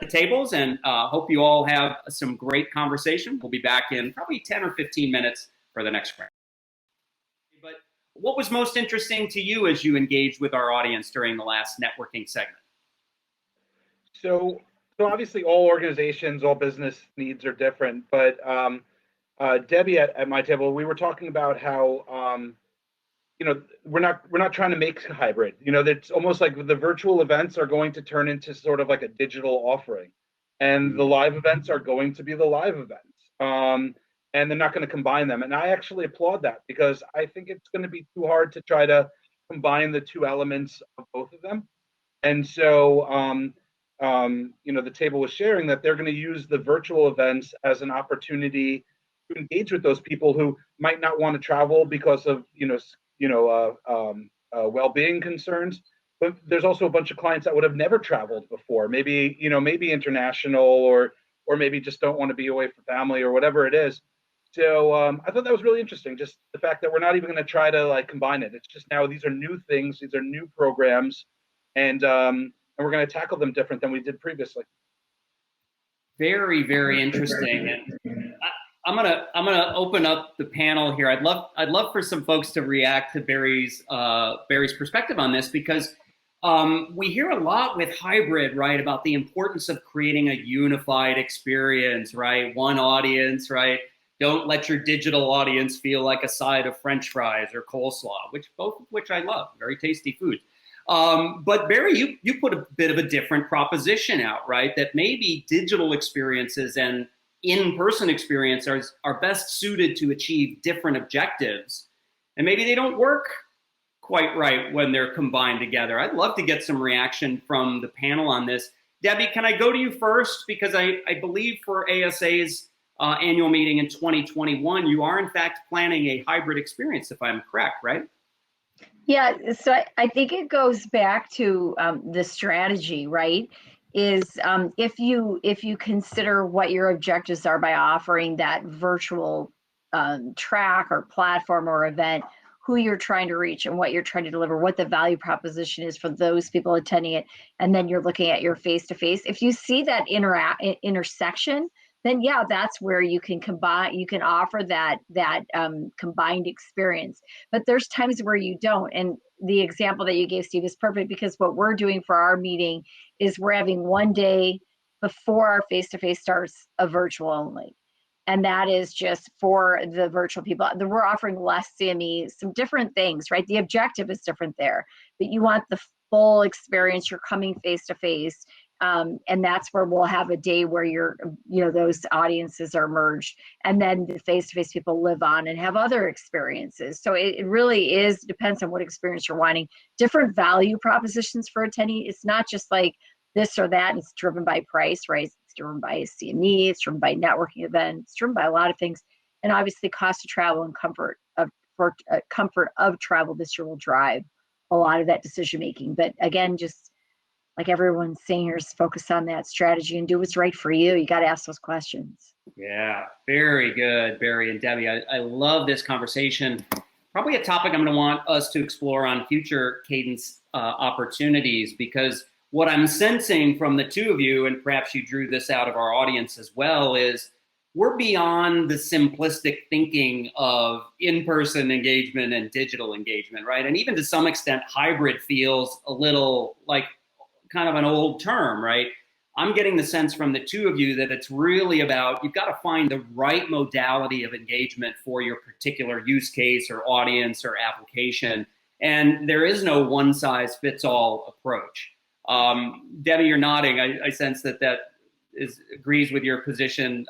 the tables, and hope you all have some great conversation. We'll be back in probably 10 or 15 minutes for the next round. But what was most interesting to you as you engaged with our audience during the last networking segment? So obviously all organizations, all business needs are different, but Debbie at my table, we were talking about how we're not trying to make hybrid. It's almost like the virtual events are going to turn into sort of like a digital offering, and the live events are going to be the live events. And they're not going to combine them. And I actually applaud that, because I think it's going to be too hard to try to combine the two elements of both of them. And so, the table was sharing that they're going to use the virtual events as an opportunity to engage with those people who might not want to travel because of, well-being concerns. But there's also a bunch of clients that would have never traveled before, maybe international, or maybe just don't want to be away from family or whatever it is. So I thought that was really interesting, just the fact that we're not even going to try to combine it. It's just now these are new things, these are new programs, and we're going to tackle them different than we did previously. Very, very interesting. And I'm gonna open up the panel here. I'd love for some folks to react to Barry's perspective on this, because we hear a lot with hybrid, right, about the importance of creating a unified experience, right? One audience, right? Don't let your digital audience feel like a side of French fries or coleslaw, both of which I love, very tasty food. But Barry, you put a bit of a different proposition out, right? That maybe digital experiences and in-person experiences are best suited to achieve different objectives, and maybe they don't work quite right when they're combined together. I'd love to get some reaction from the panel on this. Debbie, can I go to you first? Because I believe for ASA's annual meeting in 2021, you are in fact planning a hybrid experience, if I'm correct, right? Yeah, so I think it goes back to the strategy, right? Is if you consider what your objectives are by offering that virtual track or platform or event, who you're trying to reach and what you're trying to deliver, what the value proposition is for those people attending it, and then you're looking at your face-to-face. If you see that intersection, then yeah, that's where you can combine, you can offer that combined experience. But there's times where you don't. And the example that you gave, Steve, is perfect, because what we're doing for our meeting is we're having one day before our face-to-face starts a virtual only. And that is just for the virtual people. We're offering less CME, some different things, right? The objective is different there, but you want the full experience. You're coming face-to-face. And that's where we'll have a day where those audiences are merged, and then the face-to-face people live on and have other experiences. So it really depends on what experience you're wanting. Different value propositions for attendee. It's not just like this or that. It's driven by price, right? It's driven by CME. It's driven by networking events. It's driven by a lot of things, and obviously cost of travel and comfort of travel this year will drive a lot of that decision making. But again, just like everyone's saying here, is focus on that strategy and do what's right for you. You got to ask those questions. Yeah, very good, Barry and Debbie. I love this conversation. Probably a topic I'm going to want us to explore on future Cadence opportunities, because what I'm sensing from the two of you, and perhaps you drew this out of our audience as well, is we're beyond the simplistic thinking of in-person engagement and digital engagement, right? And even to some extent, hybrid feels a little like kind of an old term, right? I'm getting the sense from the two of you that it's really about, you've got to find the right modality of engagement for your particular use case or audience or application. And there is no one size fits all approach. Debbie, you're nodding. I sense that agrees with your position.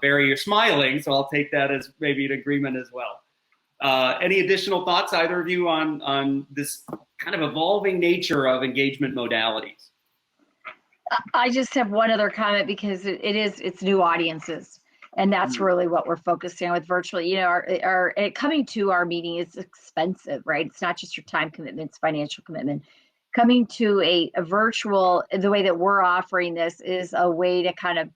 Barry, you're smiling, so I'll take that as maybe an agreement as well. Any additional thoughts, either of you, on this kind of evolving nature of engagement modalities? I just have one other comment, because it's new audiences. And that's really what we're focusing on with virtual. You know, our coming to our meeting is expensive, right? It's not just your time commitment, it's financial commitment. Coming to a virtual, the way that we're offering this is a way to kind of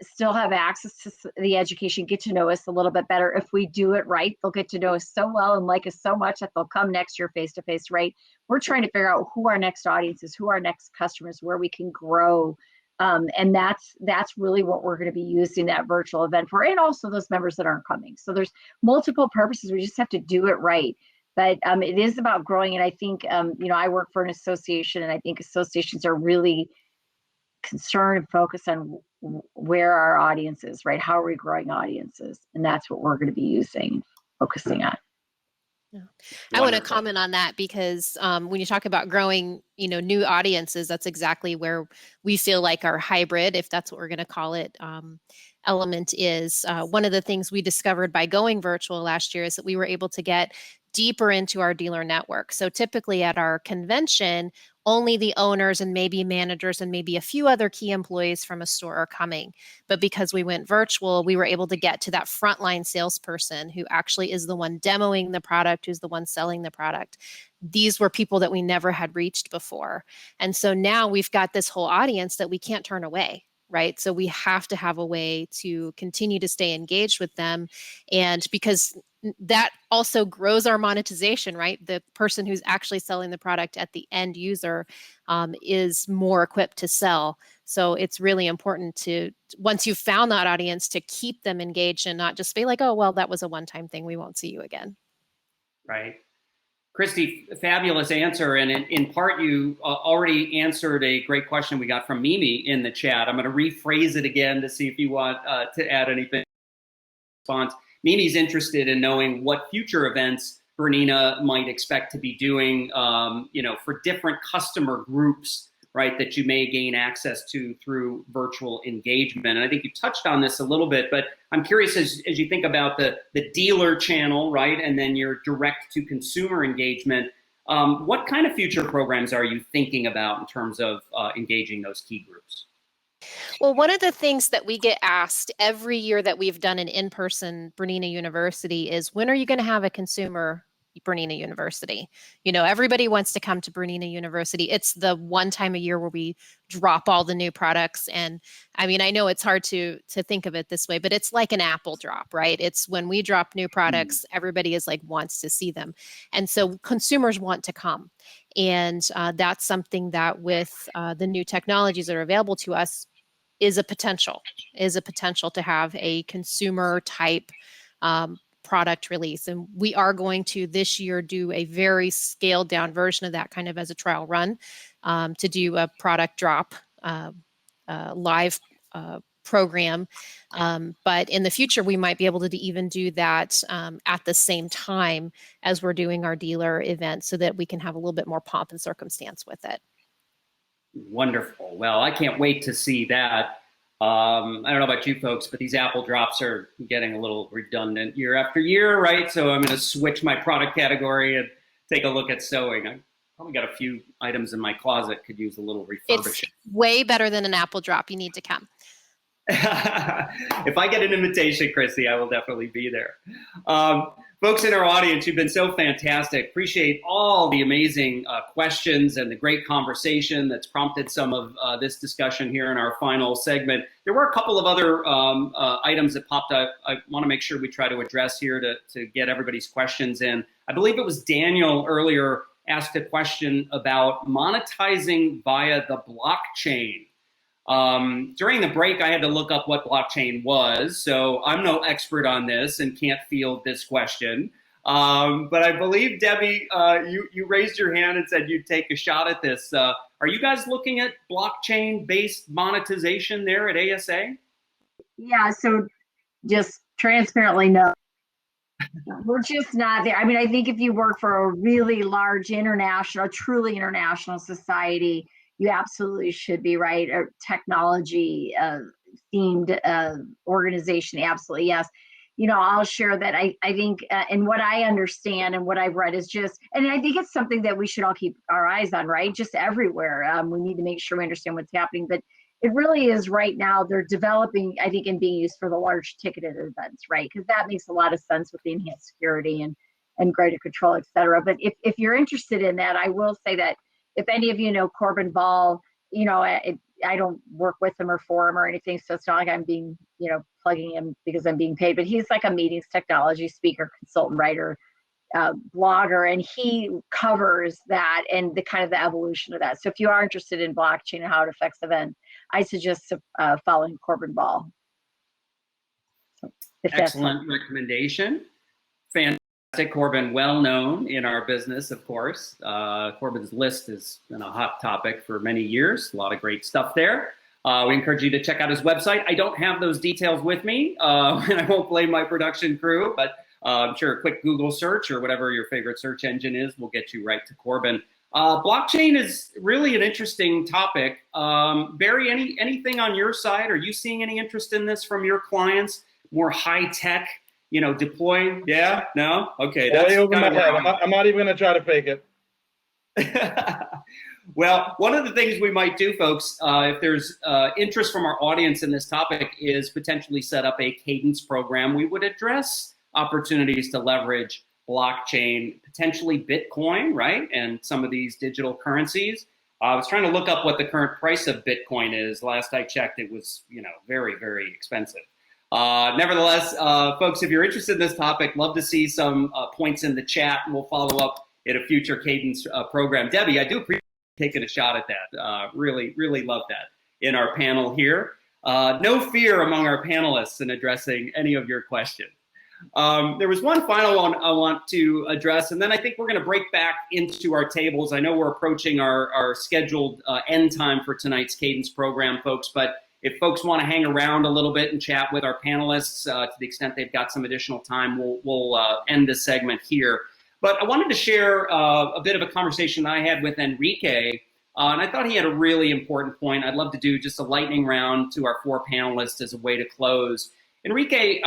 still have access to the education, get to know us a little bit better. If we do it right, they'll get to know us so well and like us so much that they'll come next year face to face, right? We're trying to figure out who our next audience is, who our next customers, where we can grow. And that's really what we're going to be using that virtual event for, and also those members that aren't coming. So there's multiple purposes. We just have to do it right. But it is about growing. And I think, you know, I work for an association, and I think associations are really concerned and focused on where our audience is, right? How are we growing audiences? And that's what we're going to be using, focusing on. Yeah. I want to comment on that because when you talk about growing, you know, new audiences, that's exactly where we feel like our hybrid, if that's what we're going to call it, element is. One of the things we discovered by going virtual last year is that we were able to get deeper into our dealer network. So typically at our convention, only the owners and maybe managers and maybe a few other key employees from a store are coming. But because we went virtual, we were able to get to that frontline salesperson who actually is the one demoing the product, who's the one selling the product. These were people that we never had reached before. And so now we've got this whole audience that we can't turn away. Right. So we have to have a way to continue to stay engaged with them. And because that also grows our monetization, right? The person who's actually selling the product at the end user is more equipped to sell. So it's really important to, once you've found that audience, to keep them engaged and not just be like, oh, well, that was a one-time thing. We won't see you again. Right. Christy, fabulous answer. And in part, you already answered a great question we got from Mimi in the chat. I'm going to rephrase it again to see if you want to add anything. Response. Mimi's interested in knowing what future events Bernina might expect to be doing, you know, for different customer groups, right, that you may gain access to through virtual engagement. And I think you touched on this a little bit, but I'm curious as you think about the dealer channel, right, and then your direct to consumer engagement, what kind of future programs are you thinking about in terms of engaging those key groups? Well, one of the things that we get asked every year that we've done an in-person Bernina University is, when are you going to have a consumer Bernina University? You know, everybody wants to come to Bernina University. It's the one time a year where we drop all the new products. And I mean, I know it's hard to think of it this way, but it's like an Apple drop, right? It's when we drop new products, everybody is like wants to see them. And so consumers want to come. And that's something that with the new technologies that are available to us is a potential to have a consumer type product release. And we are going to this year do a very scaled down version of that, kind of as a trial run, to do a product drop live program. But in the future, we might be able to even do that at the same time as we're doing our dealer event, so that we can have a little bit more pomp and circumstance with it. Wonderful. Well, I can't wait to see that. I don't know about you folks, but these Apple drops are getting a little redundant year after year, right? So I'm going to switch my product category and take a look at sewing. I probably got a few items in my closet could use a little refurbishing. It's way better than an Apple drop. You need to come. If I get an invitation, Christy, I will definitely be there. Folks in our audience, you've been so fantastic. Appreciate all the amazing questions and the great conversation that's prompted some of this discussion here in our final segment. There were a couple of other items that popped up. I want to make sure we try to address here to get everybody's questions in. I believe it was Daniel earlier asked a question about monetizing via the blockchain. During the break, I had to look up what blockchain was, so I'm no expert on this and can't field this question. But I believe, Debbie, you raised your hand and said you'd take a shot at this. Are you guys looking at blockchain-based monetization there at ASA? Yeah, so just transparently, no. We're just not there. I mean, I think if you work for a really large international, truly international society, you absolutely should be, right? A technology themed organization, absolutely, yes. You know, I'll share that I think, and what I understand and what I've read is just, and I think it's something that we should all keep our eyes on, right? Just everywhere. We need to make sure we understand what's happening. But it really is right now. They're developing, I think, and being used for the large ticketed events, right? Because that makes a lot of sense with the enhanced security and greater control, et cetera. But if you're interested in that, I will say that if any of you know Corbin Ball, I don't work with him or for him or anything, so it's not like I'm being, plugging him because I'm being paid, but he's like a meetings technology speaker, consultant, writer, blogger, and he covers that and the kind of the evolution of that. So if you are interested in blockchain and how it affects event, I suggest following Corbin Ball. So Excellent recommendation. Fantastic. Corbin, well known in our business, of course. Corbin's List has been a hot topic for many years. A lot of great stuff there. We encourage you to check out his website. I don't have those details with me, and I won't blame my production crew, but I'm sure a quick Google search or whatever your favorite search engine is will get you right to Corbin. Blockchain is really an interesting topic. Barry, anything on your side? Are you seeing any interest in this from your clients? More high tech, deploying? Yeah? No? Okay. That's way over my head. I'm not even going to try to fake it. Well, one of the things we might do, folks, if there's interest from our audience in this topic, is potentially set up a Cadence program. We would address opportunities to leverage blockchain, potentially Bitcoin, right? And some of these digital currencies. I was trying to look up what the current price of Bitcoin is. Last I checked, it was, very, very expensive. Nevertheless, folks, if you're interested in this topic, love to see some points in the chat, and we'll follow up in a future Cadence program. Debbie, I do appreciate you taking a shot at that. Really, really love that in our panel here. No fear among our panelists in addressing any of your questions. There was one final one I want to address, and then I think we're going to break back into our tables. I know we're approaching our scheduled end time for tonight's Cadence program, folks, but if folks want to hang around a little bit and chat with our panelists, to the extent they've got some additional time, we'll end this segment here. But I wanted to share a bit of a conversation I had with Enrique, and I thought he had a really important point. I'd love to do just a lightning round to our four panelists as a way to close. Enrique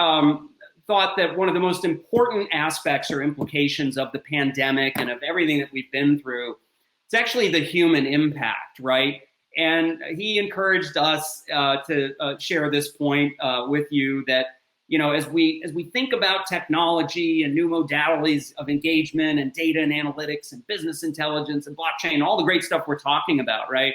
thought that one of the most important aspects or implications of the pandemic and of everything that we've been through is actually the human impact, right? And he encouraged us to share this point with you that, as we think about technology and new modalities of engagement and data and analytics and business intelligence and blockchain, all the great stuff we're talking about, right?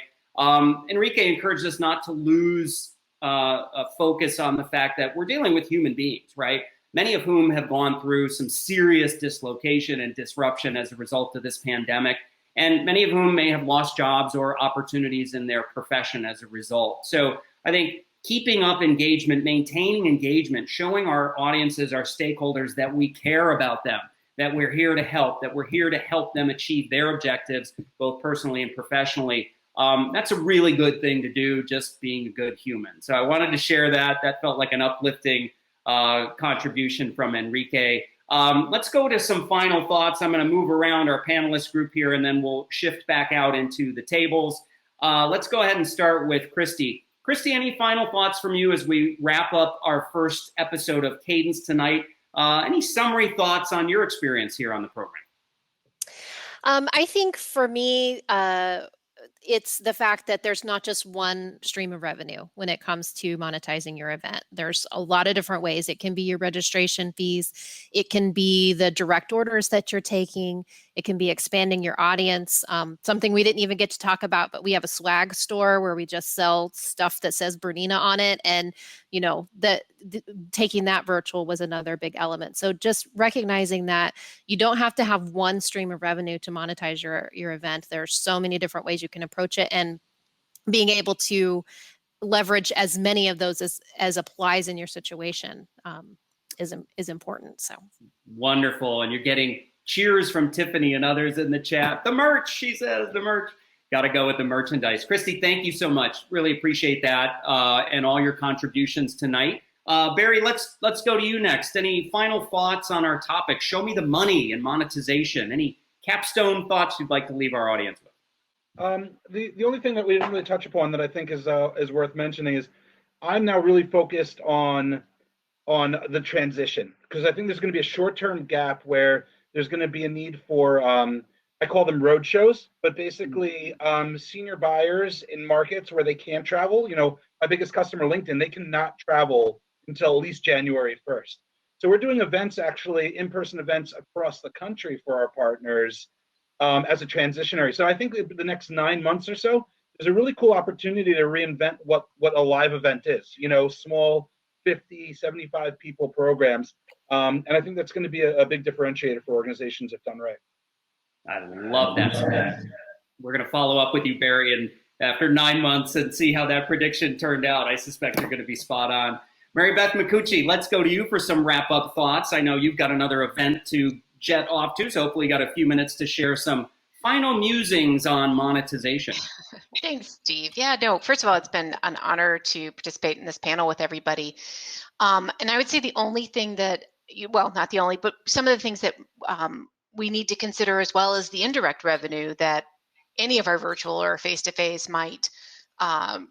Enrique encouraged us not to lose a focus on the fact that we're dealing with human beings, right? Many of whom have gone through some serious dislocation and disruption as a result of this pandemic, and many of whom may have lost jobs or opportunities in their profession as a result. So I think keeping up engagement, maintaining engagement, showing our audiences, our stakeholders that we care about them, that we're here to help, that we're here to help them achieve their objectives, both personally and professionally. That's a really good thing to do, just being a good human. So I wanted to share that. That felt like an uplifting contribution from Enrique. Let's go to some final thoughts. I'm going to move around our panelist group here, and then we'll shift back out into the tables. Let's go ahead and start with Christy. Christy, any final thoughts from you as we wrap up our first episode of Cadence tonight? Any summary thoughts on your experience here on the program? I think for me, it's the fact that there's not just one stream of revenue when it comes to monetizing your event. There's a lot of different ways. It can be your registration fees. It can be the direct orders that you're taking. It can be expanding your audience. Something we didn't even get to talk about, but we have a swag store where we just sell stuff that says Bernina on it. And, taking that virtual was another big element. So just recognizing that you don't have to have one stream of revenue to monetize your event. There's so many different ways you can approach it, and being able to leverage as many of those as applies in your situation is important. So wonderful. And you're getting cheers from Tiffany and others in the chat. The merch, she says, the merch. Got to go with the merchandise. Christy, thank you so much. Really appreciate that and all your contributions tonight. Barry, let's go to you next. Any final thoughts on our topic? Show me the money and monetization. Any capstone thoughts you'd like to leave our audience with? The only thing that we didn't really touch upon that I think is worth mentioning is I'm now really focused on the transition, because I think there's going to be a short-term gap where there's going to be a need for I call them road shows, but basically senior buyers in markets where they can't travel. My biggest customer, LinkedIn, they cannot travel until at least January 1st. So we're doing events, actually in-person events across the country for our partners as a transitionary. So I think the next 9 months or so, there's a really cool opportunity to reinvent what a live event is, small 50, 75 people programs. And I think that's going to be a big differentiator for organizations if done right. I love that. We're going to follow up with you, Barry, and after 9 months and see how that prediction turned out. I suspect you're going to be spot on. Mary Beth McCucci, let's go to you for some wrap-up thoughts. I know you've got another event to jet off to, so hopefully you got a few minutes to share some final musings on monetization. Thanks, Steve. Yeah, no, first of all, it's been an honor to participate in this panel with everybody. And I would say the only thing that, well, not the only, but some of the things that we need to consider, as well as the indirect revenue that any of our virtual or face-to-face might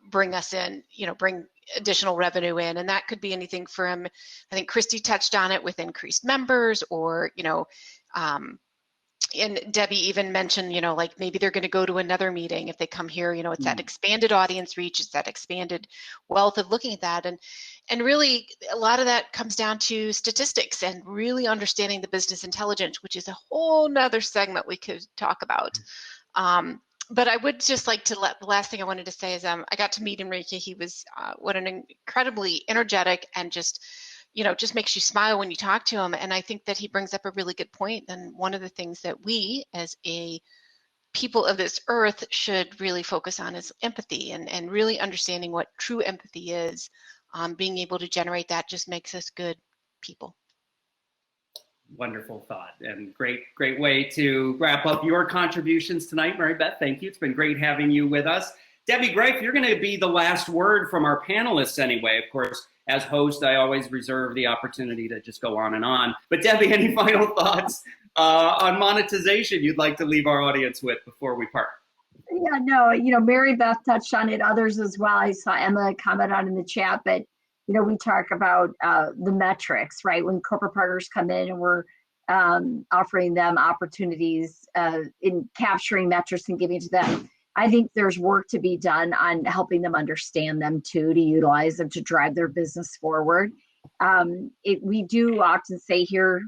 bring us in, bring additional revenue in. And that could be anything from, I think Christy touched on it, with increased members, or, and Debbie even mentioned, like maybe they're going to go to another meeting if they come here. It's that expanded audience reach, it's that expanded wealth of looking at that. And really, a lot of that comes down to statistics and really understanding the business intelligence, which is a whole nother segment we could talk about. But I would just like to the last thing I wanted to say is I got to meet Enrique. He was what an incredibly energetic and just makes you smile when you talk to him. And I think that he brings up a really good point. And one of the things that we, as a people of this earth, should really focus on is empathy, and really understanding what true empathy is. Being able to generate that just makes us good people. Wonderful thought, and great way to wrap up your contributions tonight, Mary Beth. Thank you. It's been great having you with us. Debbie Greif, you're going to be the last word from our panelists anyway. Of course, as host, I always reserve the opportunity to just go on and on. But Debbie, any final thoughts on monetization you'd like to leave our audience with before we part? Yeah, no, Mary Beth touched on it, others as well. I saw Emma comment on in the chat, but we talk about the metrics, right? When corporate partners come in and we're offering them opportunities in capturing metrics and giving to them. I think there's work to be done on helping them understand them too, to utilize them to drive their business forward. We do often say, here's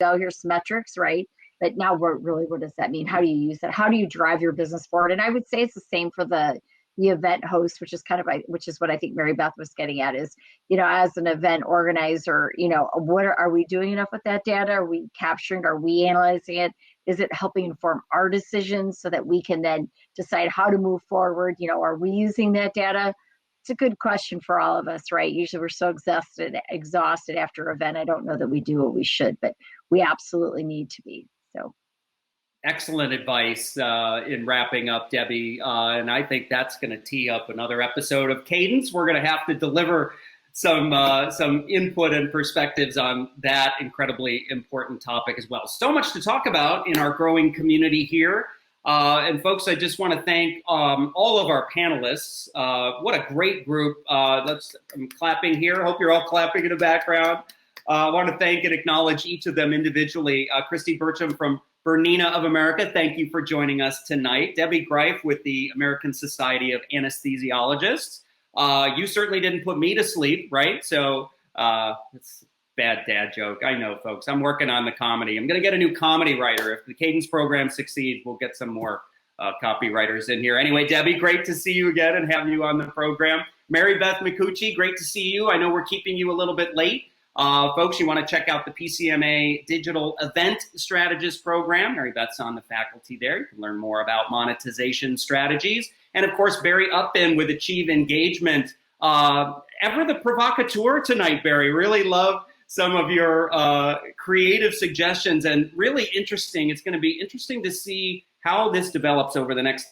some metrics, right? But now what does that mean? How do you use that? How do you drive your business forward? And I would say it's the same for the event host, which is what I think Mary Beth was getting at, is, as an event organizer, are we doing enough with that data? Are we capturing? Are we analyzing it? Is it helping inform our decisions so that we can then decide how to move forward? Are we using that data? It's a good question for all of us, right? Usually we're so exhausted after an event. I don't know that we do what we should, but we absolutely need to be. So. Excellent advice in wrapping up, Debbie. And I think that's going to tee up another episode of Cadence. We're going to have to deliver some input and perspectives on that incredibly important topic as well. So much to talk about in our growing community here. And folks, I just want to thank all of our panelists. What a great group. I'm clapping here. Hope you're all clapping in the background. I want to thank and acknowledge each of them individually. Christy Burcham from Bernina of America, thank you for joining us tonight. Debbie Greif with the American Society of Anesthesiologists. You certainly didn't put me to sleep, right? So it's a bad dad joke. I know, folks. I'm working on the comedy. I'm going to get a new comedy writer. If the Cadence program succeeds, we'll get some more copywriters in here. Anyway, Debbie, great to see you again and have you on the program. Mary Beth McCucci, great to see you. I know we're keeping you a little bit late. Folks, you want to check out the PCMA Digital Event Strategist Program. Mary Beth's on the faculty there. You can learn more about monetization strategies. And of course, Barry Upton with Achieve Engagement. Ever the provocateur tonight, Barry. Really love some of your creative suggestions, and really interesting. It's going to be interesting to see how this develops over the next,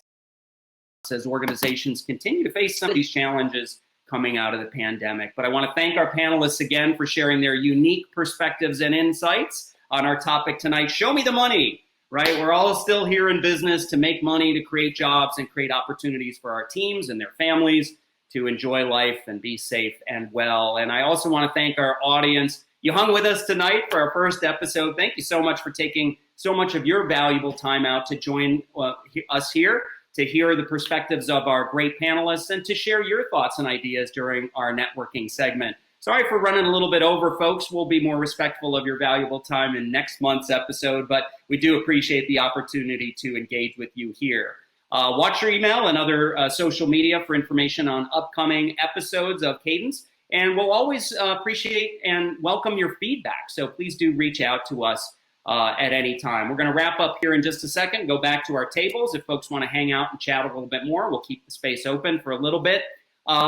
as organizations continue to face some of these challenges coming out of the pandemic. But I want to thank our panelists again for sharing their unique perspectives and insights on our topic tonight. Show me the money, right? We're all still here in business to make money, to create jobs and create opportunities for our teams and their families to enjoy life and be safe and well. And I also want to thank our audience. You hung with us tonight for our first episode. Thank you so much for taking so much of your valuable time out to join us here, to hear the perspectives of our great panelists, and to share your thoughts and ideas during our networking segment. Sorry for running a little bit over, folks. We'll be more respectful of your valuable time in next month's episode, but we do appreciate the opportunity to engage with you here. Watch your email and other social media for information on upcoming episodes of Cadence, and we'll always appreciate and welcome your feedback, so please do reach out to us at any time. We're going to wrap up here in just a second, go back to our tables. If folks want to hang out and chat a little bit more, we'll keep the space open for a little bit.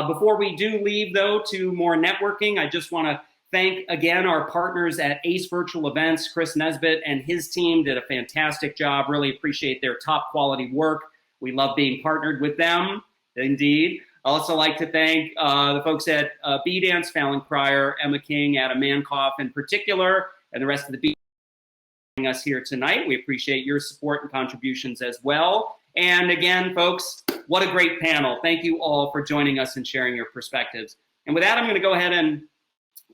Before we do leave, though, to more networking, I just want to thank again our partners at Ace Virtual Events. Chris Nesbitt and his team did a fantastic job. Really appreciate their top quality work. We love being partnered with them, indeed. I also like to thank the folks at B-Dance, Fallon Cryer, Emma King, Adam Mankoff in particular, and the rest of the B us here tonight. We appreciate your support and contributions as well. And again, folks, what a great panel. Thank you all for joining us and sharing your perspectives. And with that, I'm going to go ahead and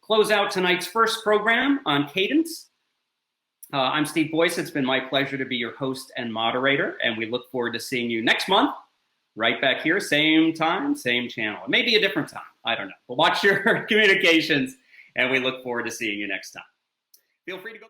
close out tonight's first program on Cadence. I'm Steve Boyce. It's been my pleasure to be your host and moderator, and we look forward to seeing you next month, right back here, same time, same channel. It may be a different time. I don't know. But watch your communications, and we look forward to seeing you next time. Feel free to go.